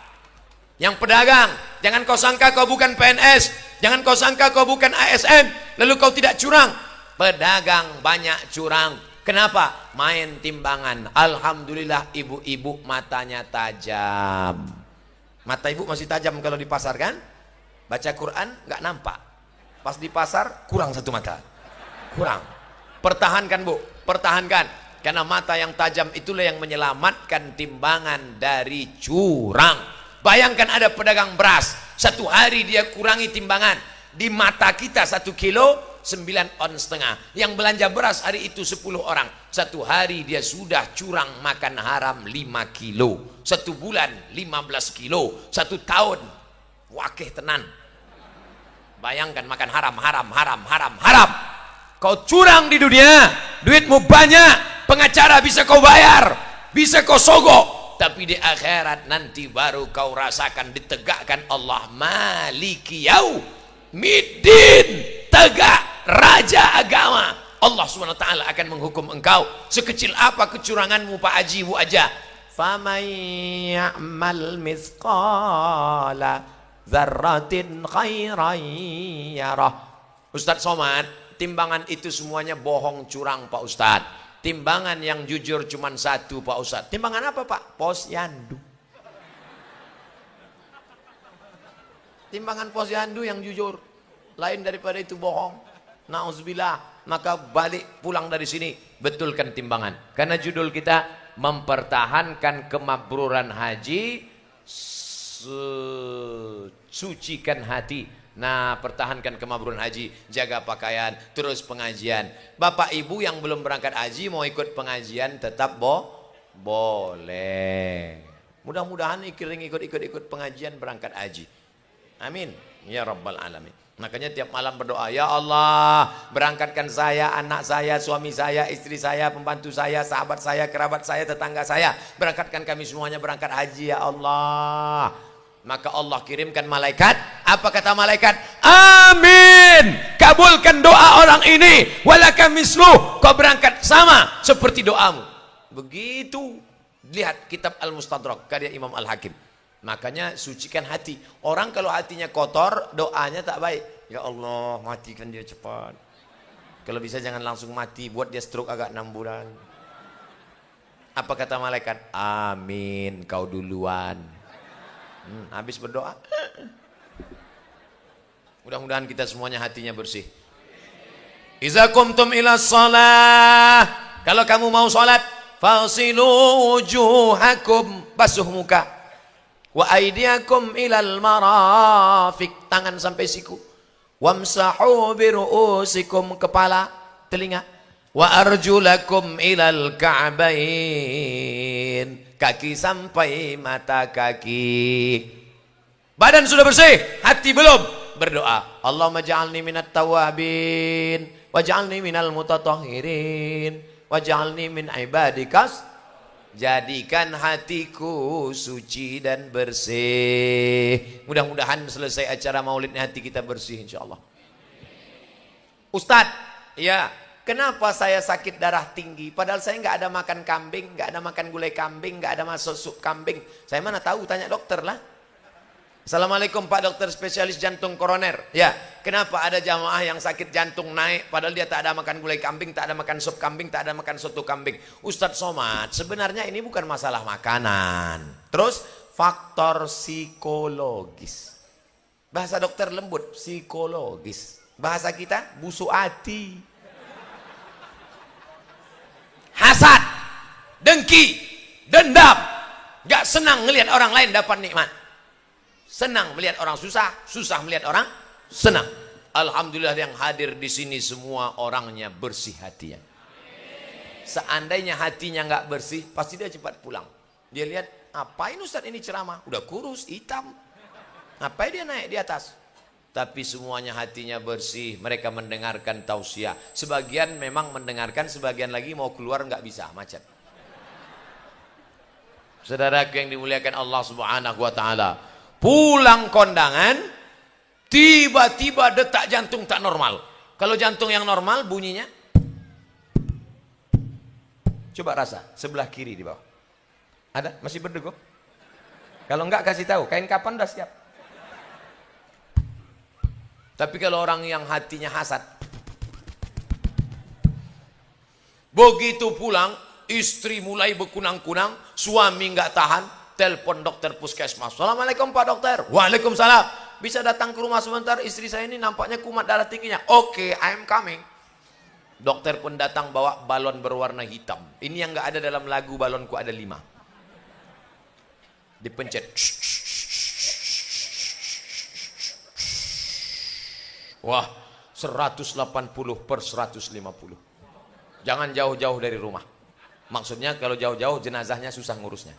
Yang pedagang, jangan kau sangka kau bukan PNS, jangan kau sangka kau bukan ASN, lalu kau tidak curang. Pedagang banyak curang. Kenapa? Main timbangan. Alhamdulillah ibu-ibu matanya tajam. Mata ibu masih tajam kalau di pasar kan? Baca Quran nggak nampak. Pas di pasar kurang satu mata. Kurang. Pertahankan Bu, pertahankan. Karena mata yang tajam itulah yang menyelamatkan timbangan dari curang. Bayangkan ada pedagang beras, satu hari dia kurangi timbangan. Di mata kita 1 kilo 9,5 on. Yang belanja beras hari itu 10 orang. Satu hari dia sudah curang makan haram 5 kilo. 1 bulan 15 kilo. 1 tahun wakih tenan. Bayangkan makan haram, haram, haram, haram, haram. Kau curang di dunia, duitmu banyak, pengacara bisa kau bayar, bisa kau sogok, tapi di akhirat nanti baru kau rasakan ditegakkan Allah Maliki Yaumiddin, tegak raja agama. Allah Subhanahu wa taala akan menghukum engkau sekecil apa kecuranganmu Pak Haji Bu Aja. Faman ya'mal mithqala dzarratin khairan yarah. Ustaz Somad, timbangan itu semuanya bohong curang Pak Ustadz. Timbangan yang jujur cuma satu Pak Ustadz. Timbangan apa Pak? Posyandu. Timbangan posyandu yang jujur. Lain daripada itu bohong. Nauzubillah. Maka balik pulang dari sini, betulkan timbangan. Karena judul kita mempertahankan kemabruran haji, sucikan hati. Nah, pertahankan kemabruran haji, jaga pakaian, terus pengajian. Bapak Ibu yang belum berangkat haji mau ikut pengajian tetap boleh. Mudah-mudahan ikut pengajian berangkat haji. Amin ya rabbal alamin. Makanya tiap malam berdoa, ya Allah, berangkatkan saya, anak saya, suami saya, istri saya, pembantu saya, sahabat saya, kerabat saya, tetangga saya. Berangkatkan kami semuanya berangkat haji ya Allah. Maka Allah kirimkan malaikat. Apa kata malaikat? Amin. Kabulkan doa orang ini. Walaka misluh. Kau berangkat sama seperti doamu. Begitu. Lihat kitab Al-Mustadrak karya Imam Al-Hakim. Makanya sucikan hati. Orang kalau hatinya kotor, doanya tak baik. Ya Allah, matikan dia cepat. Kalau bisa jangan langsung mati, buat dia stroke agak 6 bulan. Apa kata malaikat? Amin, kau duluan. Habis berdoa. Mudah-mudahan kita semuanya hatinya bersih. Iza qumtum ila shalah. Kalau kamu mau salat, fasilu wujuhakum, basuh muka. Wa aydiyakum ilal marafiq, tangan sampai siku. Wamsahu biru'usikum, kepala, telinga. Wa arjulakum ilal ka'bain, kaki sampai mata kaki. Badan sudah bersih, hati belum. Berdoa, Allahumma ja'alni minat tawabin, waj'alni minal mutatahhirin, waj'alni min ibadikas. Jadikan hatiku suci dan bersih. Mudah-mudahan selesai acara maulid ini hati kita bersih insyaallah. Ustadz, ya, kenapa saya sakit darah tinggi? Padahal saya nggak ada makan kambing, nggak ada makan gulai kambing, nggak ada masuk sup kambing. Saya mana tahu, tanya dokter lah. Assalamualaikum Pak Dokter spesialis jantung koroner. Ya, kenapa ada jamaah yang sakit jantung naik padahal dia tak ada makan gulai kambing, tak ada makan sop kambing, tak ada makan soto kambing. Ustadz Somad, sebenarnya ini bukan masalah makanan. Terus faktor psikologis. Bahasa dokter lembut, psikologis. Bahasa kita busuk hati. Hasad, dengki, dendam. Gak senang ngelihat orang lain dapat nikmat. Senang melihat orang susah, susah melihat orang senang. Alhamdulillah yang hadir di sini semua orangnya bersih hatinya. Seandainya hatinya nggak bersih, pasti dia cepat pulang. Dia lihat, apain Ustadz ini ceramah? Udah kurus, hitam. Ngapain dia naik di atas? Tapi semuanya hatinya bersih. Mereka mendengarkan tausiah. Sebagian memang mendengarkan, sebagian lagi mau keluar nggak bisa, macet. Saudaraku yang dimuliakan Allah Subhanahu Wa Taala. Pulang kondangan, tiba-tiba detak jantung tak normal. Kalau jantung yang normal bunyinya, coba rasa sebelah kiri di bawah. Ada? Masih berdegup? Kalau enggak kasih tahu, kain kapan udah siap. Tapi kalau orang yang hatinya hasad, begitu pulang, istri mulai berkunang-kunang, suami enggak tahan. Telepon dokter puskesmas. Assalamualaikum Pak Dokter. Waalaikumsalam. Bisa datang ke rumah sebentar, istri saya ini nampaknya kumat darah tingginya. Oke, I am coming. Dokter pun datang bawa balon berwarna hitam. Ini yang nggak ada dalam lagu balonku ada 5. Dipencet. Wah, 180/150. Jangan jauh-jauh dari rumah. Maksudnya kalau jauh-jauh jenazahnya susah ngurusnya.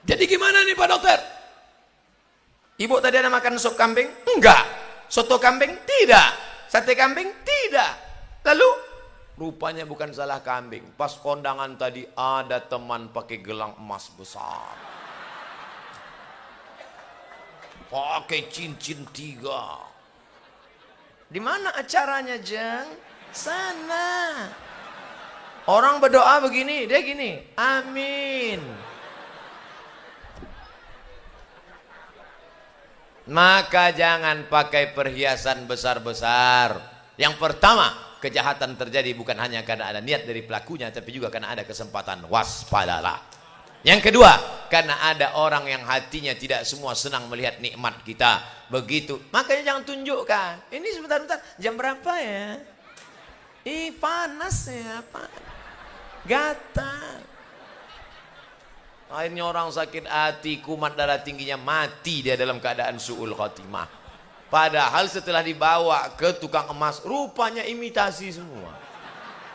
Jadi gimana nih Pak Dokter? Ibu tadi ada makan sop kambing? Enggak. Soto kambing? Tidak. Sate kambing? Tidak. Lalu rupanya bukan salah kambing. Pas kondangan tadi ada teman pakai gelang emas besar. Pakai cincin 3. Di mana acaranya, Jeng? Sana. Orang berdoa begini, dia gini. Amin. Maka jangan pakai perhiasan besar-besar. Yang pertama, kejahatan terjadi bukan hanya karena ada niat dari pelakunya, tapi juga karena ada kesempatan. Waspadalah. Yang kedua, karena ada orang yang hatinya tidak semua senang melihat nikmat kita. Begitu. Makanya jangan tunjukkan. Ini sebentar-bentar, jam berapa ya? Ih, panas ya, Pak. Gatal. Akhirnya orang sakit hati, kumat darah tingginya, mati dia dalam keadaan su'ul khotimah. Padahal setelah dibawa ke tukang emas, rupanya imitasi semua.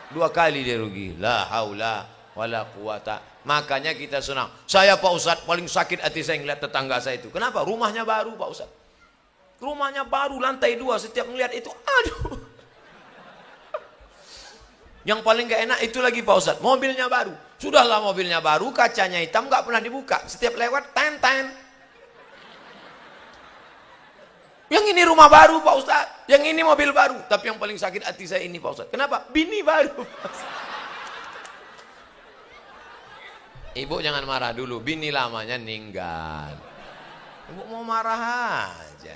2 kali dia rugi. La haula wala quwata. Makanya kita senang. Saya Pak Ustadz paling sakit hati saya ngeliat tetangga saya itu. Kenapa? Rumahnya baru Pak Ustadz. Rumahnya baru, lantai 2, setiap melihat itu, aduh. Yang paling gak enak itu lagi Pak Ustadz, mobilnya baru. Sudahlah mobilnya baru, kacanya hitam, gak pernah dibuka. Setiap lewat, ten. Yang ini rumah baru Pak Ustadz, yang ini mobil baru. Tapi yang paling sakit hati saya ini Pak Ustadz. Kenapa? Bini baru. Ibu jangan marah dulu, bini lamanya ninggal. Ibu mau marah aja.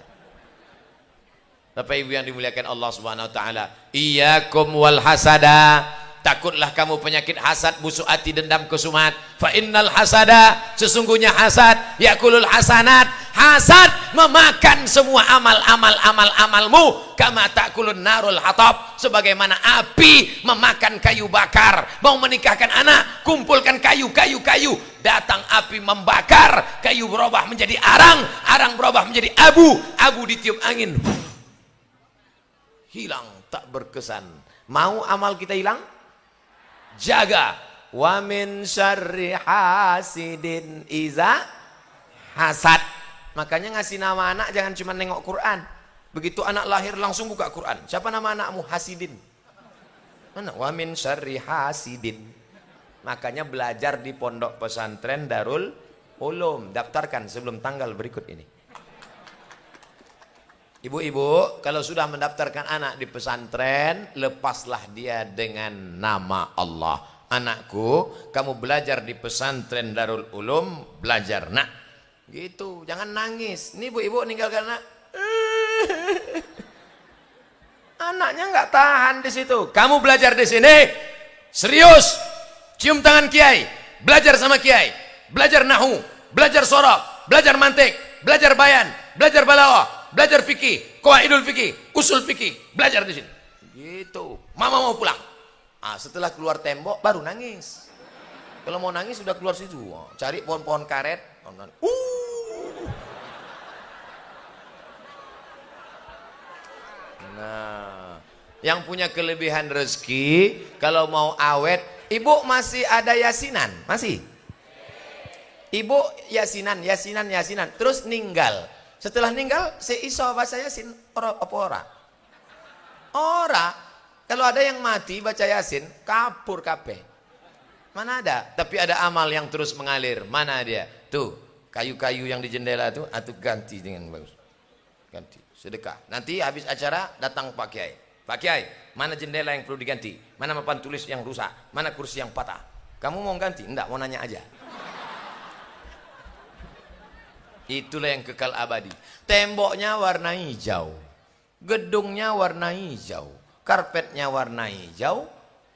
Bapak Ibu yang dimuliakan Allah Subhanahu wa taala, iyyakum wal hasada. Takutlah kamu penyakit hasad, busuk hati, dendam, kesumat. Fa innal hasada, sesungguhnya hasad, yakulul hasanat. Hasad memakan semua amalmu. Kama takulun narul hatab, sebagaimana api memakan kayu bakar. Mau menikahkan anak, kumpulkan kayu. Datang api membakar, kayu berubah menjadi arang berubah menjadi abu ditiup angin. Hilang, tak berkesan. Mau amal kita hilang? Jaga. Wa min syarri hasidin iza hasad. Makanya ngasih nama anak jangan cuma nengok Quran. Begitu anak lahir langsung buka Quran. Siapa nama anakmu? Hasidin. Mana? Wa min syarri hasidin. Makanya belajar di pondok pesantren Darul Ulum. Daftarkan sebelum tanggal berikut ini. Ibu-ibu, kalau sudah mendaftarkan anak di pesantren, lepaslah dia dengan nama Allah. Anakku, kamu belajar di pesantren Darul Ulum, belajar nak. Gitu, jangan nangis. Ini ibu-ibu ninggalkan anak. Anaknya nggak tahan di situ. Kamu belajar di sini, serius. Cium tangan kiai, belajar sama kiai, belajar nahu, belajar sorab, belajar mantik, belajar bayan, belajar balawah. Belajar fikih, qawaidul fikih, usul fikih, belajar di sini. Gitu. Mama mau pulang. Setelah keluar tembok baru nangis. Kalau mau nangis sudah keluar situ. Cari pohon-pohon karet. Nah, yang punya kelebihan rezeki, kalau mau awet, ibu masih ada yasinan, masih. Ibu yasinan, terus ninggal. Setelah ninggal, seiso baca yasin, apa ora? Ora. Kalau ada yang mati baca yasin, kapur kabeh. Mana ada? Tapi ada amal yang terus mengalir. Mana dia? Tuh, kayu-kayu yang di jendela tuh, ganti dengan bagus. Ganti, sedekah. Nanti habis acara datang Pak Kiai. Pak Kiai, mana jendela yang perlu diganti? Mana papan tulis yang rusak? Mana kursi yang patah? Kamu mau ganti? Enggak, mau nanya aja. Itulah yang kekal abadi. Temboknya warna hijau, gedungnya warna hijau, karpetnya warna hijau,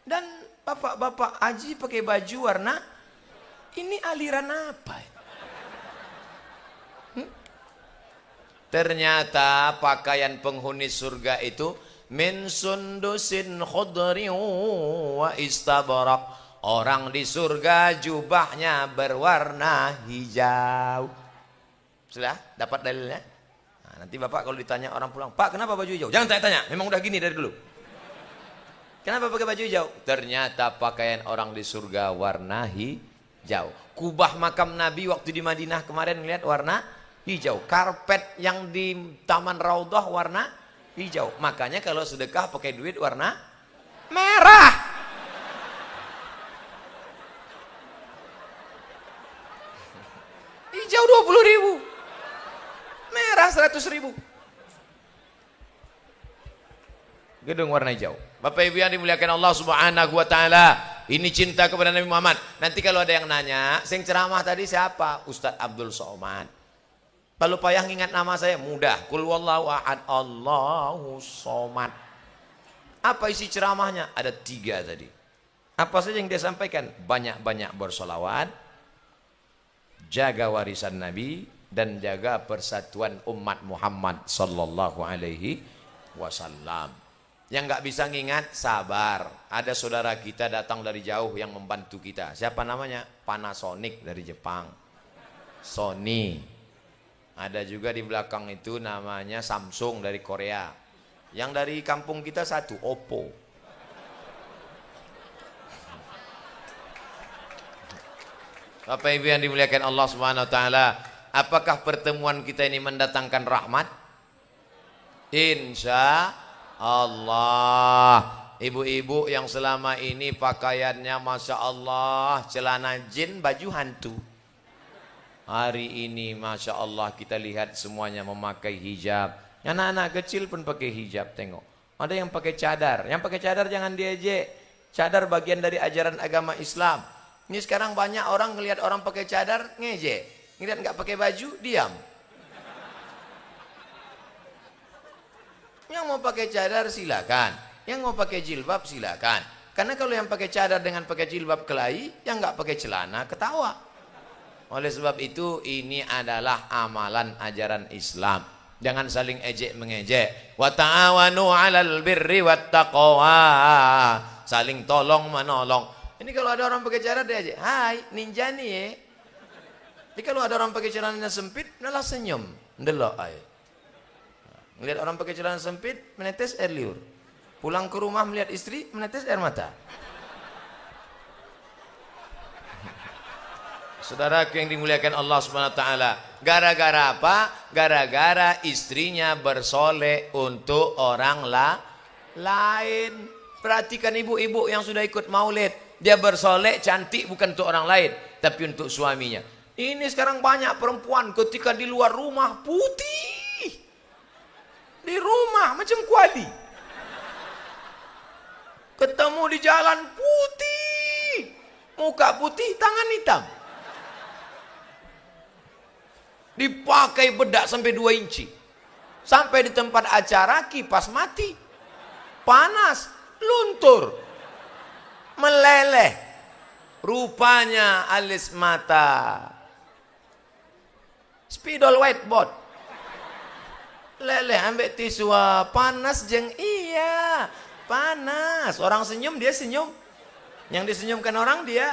dan bapak-bapak haji pakai baju warna. Ini aliran apa? Ternyata pakaian penghuni surga itu min sundusin khudri wa istabarak. Orang di surga jubahnya berwarna hijau. Sudah dapat dalilnya? Nah, nanti bapak kalau ditanya orang pulang, Pak kenapa baju hijau? Jangan tanya-tanya, memang udah gini dari dulu. Kenapa pakai baju hijau? Ternyata pakaian orang di surga warna hijau. Kubah makam Nabi waktu di Madinah kemarin lihat warna hijau. Karpet yang di Taman Raudhah warna hijau. Makanya kalau sedekah pakai duit warna merah. Hijau 20.000. Merah 100.000. Gedung warna hijau. Bapak Ibu yang dimuliakan Allah Subhanahu wa taala, ini cinta kepada Nabi Muhammad. Nanti kalau ada yang nanya, sing ceramah tadi siapa? Ustadz Abdul Somad. Kalau payah ngingat nama saya, mudah. Qul wallahu ahad, Allahu somad. Apa isi ceramahnya? Ada 3 tadi. Apa saja yang dia sampaikan? Banyak-banyak bersolawat, jaga warisan Nabi, dan jaga persatuan umat Muhammad sallallahu alaihi wasallam. Yang nggak bisa ngingat, sabar. Ada saudara kita datang dari jauh yang membantu kita. Siapa namanya? Panasonic dari Jepang. Sony. Ada juga di belakang itu namanya Samsung dari Korea. Yang dari kampung kita satu, Oppo. Bapak Ibu yang dimuliakan Allah Subhanahu wa taala, apakah pertemuan kita ini mendatangkan rahmat? Insya Allah. Ibu-ibu yang selama ini pakaiannya Masya Allah celana jin baju hantu, hari ini Masya Allah kita lihat semuanya memakai hijab. Anak-anak kecil pun pakai hijab, tengok. Ada yang pakai cadar. Yang pakai cadar jangan diejek. Cadar bagian dari ajaran agama Islam. Ini sekarang banyak orang ngelihat orang pakai cadar ngejek, ngelihat nggak pakai baju diam. Yang mau pakai cadar silakan, yang mau pakai jilbab silakan. Karena kalau yang pakai cadar dengan pakai jilbab kelahi, yang nggak pakai celana ketawa. Oleh sebab itu ini adalah amalan ajaran Islam. Jangan saling ejek mengejek. Wa ta'awanu 'alal birri wat taqwa. Saling tolong menolong. Ini kalau ada orang pakai cadar dia aja, hai ninja nih ya. Jadi kalau ada orang pakai celananya sempit, malah senyum, ndelok aja. Melihat orang pakai celana sempit, menetes air liur. Pulang ke rumah melihat istri, menetes air mata. Saudara yang dimuliakan Allah Subhanahu wa taala, gara-gara apa? Gara-gara istrinya bersolek untuk orang lain. Perhatikan ibu-ibu yang sudah ikut maulid, dia bersolek cantik bukan untuk orang lain, tapi untuk suaminya. Ini sekarang banyak perempuan ketika di luar rumah putih, di rumah macam kuali, ketemu di jalan putih, muka putih, tangan hitam, dipakai bedak sampai 2 inci, sampai di tempat acara kipas mati, panas, luntur, meleleh, rupanya alis mata spidol whiteboard. Leleh ambil tisu, panas jeng, iya panas. Orang senyum dia senyum, yang disenyumkan orang dia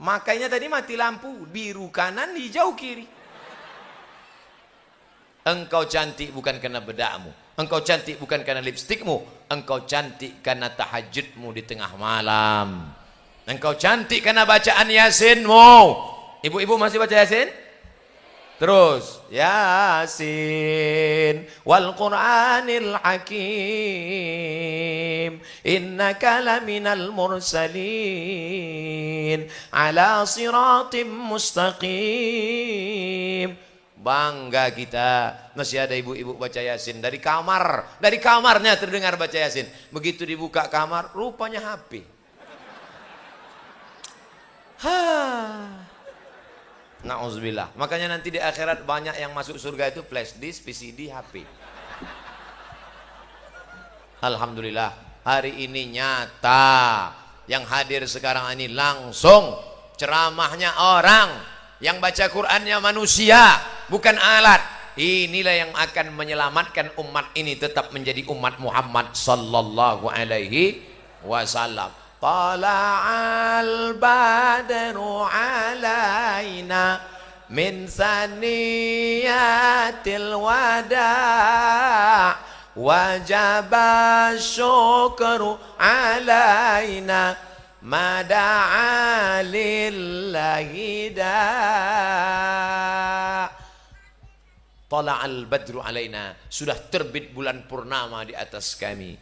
makanya tadi mati lampu, biru kanan hijau kiri. Engkau cantik bukan karena bedakmu, engkau cantik bukan karena lipstikmu, engkau cantik karena tahajudmu di tengah malam, engkau cantik karena bacaan Yasinmu. Ibu-ibu masih baca Yasin? Terus Yasin wal Qur'anil Hakim innaka laminal mursalin ala siratim mustaqim. Bangga kita masih ada ibu-ibu baca Yasin dari kamar, dari kamarnya terdengar baca Yasin. Begitu dibuka kamar rupanya HP. Na'udzubillah. Makanya nanti di akhirat banyak yang masuk surga itu flash disk, VCD, HP. Alhamdulillah hari ini nyata. Yang hadir sekarang ini langsung ceramahnya orang, yang baca Qur'annya manusia, bukan alat. Inilah yang akan menyelamatkan umat ini tetap menjadi umat Muhammad sallallahu alaihi wasallam. Tala'al badru alaina min saniyatil wada' wajaba syukru alaina mada'a lillahi da'. Tala'al badru alaina, sudah terbit bulan purnama di atas kami.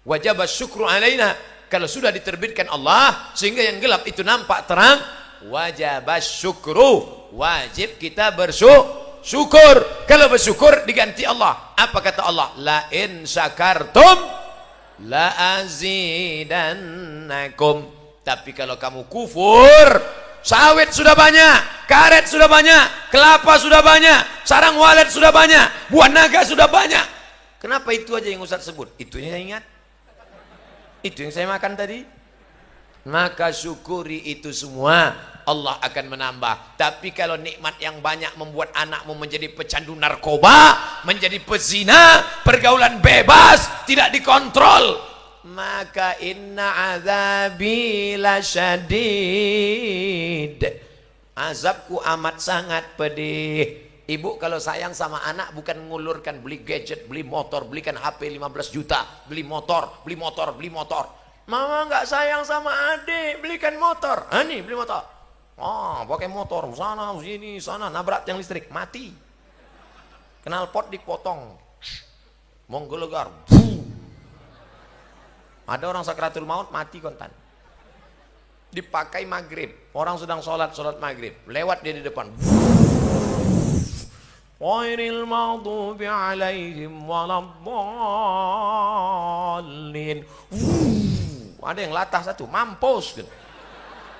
Wajaba syukru alaina, kalau sudah diterbitkan Allah sehingga yang gelap itu nampak terang, wajib syukru, wajib kita bersyukur. Kalau bersyukur diganti Allah. Apa kata Allah? La in syakartum la azidannakum. Tapi kalau kamu kufur, sawit sudah banyak, karet sudah banyak, kelapa sudah banyak, sarang walet sudah banyak, buah naga sudah banyak. Kenapa itu aja yang Ustaz sebut? Itu yang saya ingat. Itu yang saya makan tadi. Maka syukuri itu semua, Allah akan menambah. Tapi kalau nikmat yang banyak membuat anakmu menjadi pecandu narkoba, menjadi pezina, pergaulan bebas, tidak dikontrol, maka inna azabi lasyadid, azabku amat sangat pedih. Ibu kalau sayang sama anak bukan ngulurkan beli gadget, beli motor, belikan HP 15 juta, beli motor, beli motor, beli motor. Mama nggak sayang sama adik, belikan motor. Nih beli motor. Pakai motor sana sini sana, nabrak tiang listrik, mati. Knalpot dipotong. menggelegar. Ada orang sakratul maut mati kontan. Dipakai maghrib, orang sedang sholat maghrib, lewat dia di depan. Ghairil maghdubi alaihim waladdallin. Ada yang latah satu, mampus gitu.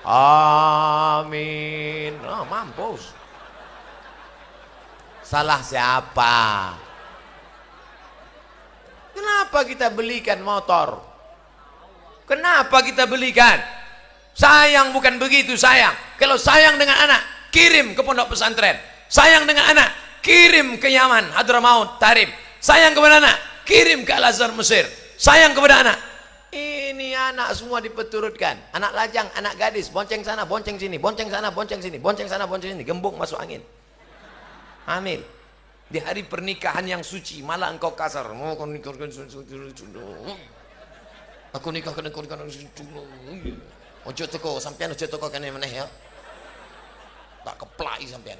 Amin. Mampus. Salah siapa? Kenapa kita belikan motor? Kenapa kita belikan? Sayang bukan begitu sayang. Kalau sayang dengan anak, kirim ke pondok pesantren. Sayang dengan anak, kirim ke Yaman, Hadramaut, Tarim. Sayang kepada anak, kirim ke Al-Azhar, Mesir. Sayang kepada anak. Ini anak semua dipeturutkan. Anak lajang, anak gadis, bonceng sana, bonceng sini, bonceng sana, bonceng sini, bonceng sana, bonceng sini, gembung masuk angin. Hamil. Di hari pernikahan yang suci, malah engkau kasar. Mau kau nikahkan aku nikahkan engkau nikahkan ojo teko sampean, ojo teko kene meneh ya. Tak keplai sampean.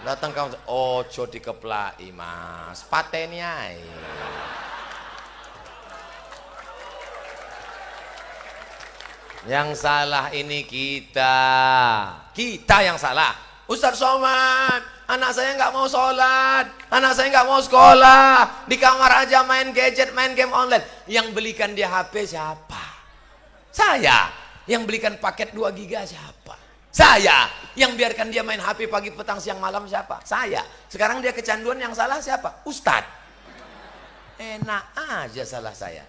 Datang kau, ojo dikeplai Mas. Pateni ae. Yang salah ini kita yang salah. Ustaz Somad, anak saya nggak mau sholat, anak saya nggak mau sekolah, di kamar aja main gadget, main game online. Yang belikan dia HP siapa? Saya. Yang belikan paket 2 giga siapa? Saya. Yang biarkan dia main HP pagi, petang, siang, malam siapa? Saya. Sekarang dia kecanduan, yang salah siapa? Ustadz. Enak aja salah saya.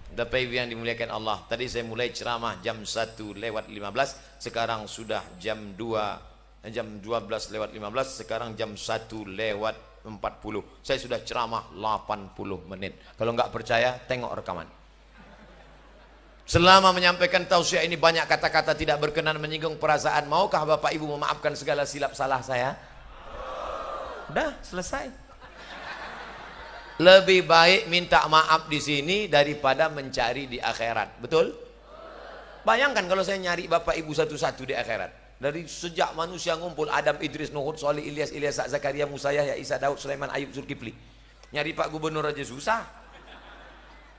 Bapak Ibu yang dimuliakan Allah, tadi saya mulai ceramah jam 1:15, sekarang sudah jam 12:15, sekarang jam 1:40. Saya sudah ceramah 80 menit. Kalau nggak percaya, tengok rekaman. Selama menyampaikan tausiah ini banyak kata-kata tidak berkenan, menyinggung perasaan. Maukah Bapak Ibu memaafkan segala silap salah saya? Udah, selesai. Lebih baik minta maaf di sini daripada mencari di akhirat. Betul? Bayangkan kalau saya nyari Bapak Ibu satu-satu di akhirat. Dari sejak manusia ngumpul, Adam, Idris, Nuh, Solih, Ilyas, Zakaria, Musa, Yahya, Isa, Daud, Sulaiman, Ayub, Zulkifli. Nyari Pak Gubernur aja susah.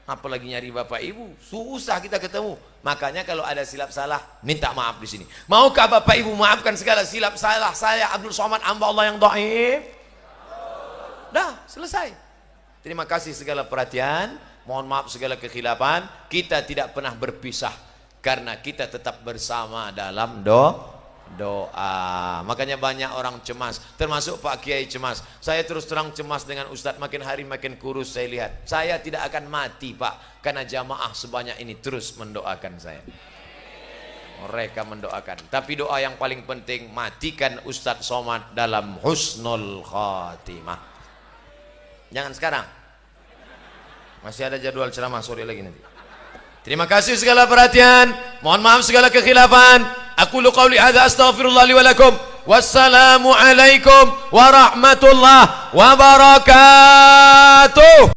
Apalagi nyari Bapak Ibu, susah kita ketemu. Makanya kalau ada silap salah, minta maaf di sini. Maukah Bapak Ibu maafkan segala silap salah saya, Abdul Somad, hamba Allah yang dhaif? Dah, selesai. Terima kasih segala perhatian. Mohon maaf segala kekhilafan. Kita tidak pernah berpisah karena kita tetap bersama dalam doa. Makanya banyak orang cemas, termasuk Pak Kiai cemas. Saya terus terang cemas dengan Ustadz, makin hari makin kurus saya lihat. Saya tidak akan mati Pak, karena jamaah sebanyak ini terus mendoakan saya. Mereka mendoakan. Tapi doa yang paling penting, matikan Ustadz Somad dalam husnul khatimah. Jangan sekarang, masih ada jadwal ceramah sore lagi nanti. Terima kasih segala perhatian. Mohon maaf segala kekhilafan. Aku qauli hadza astaghfirullah li wa lakum. Wassalamu alaikum warahmatullahi wabarakatuh.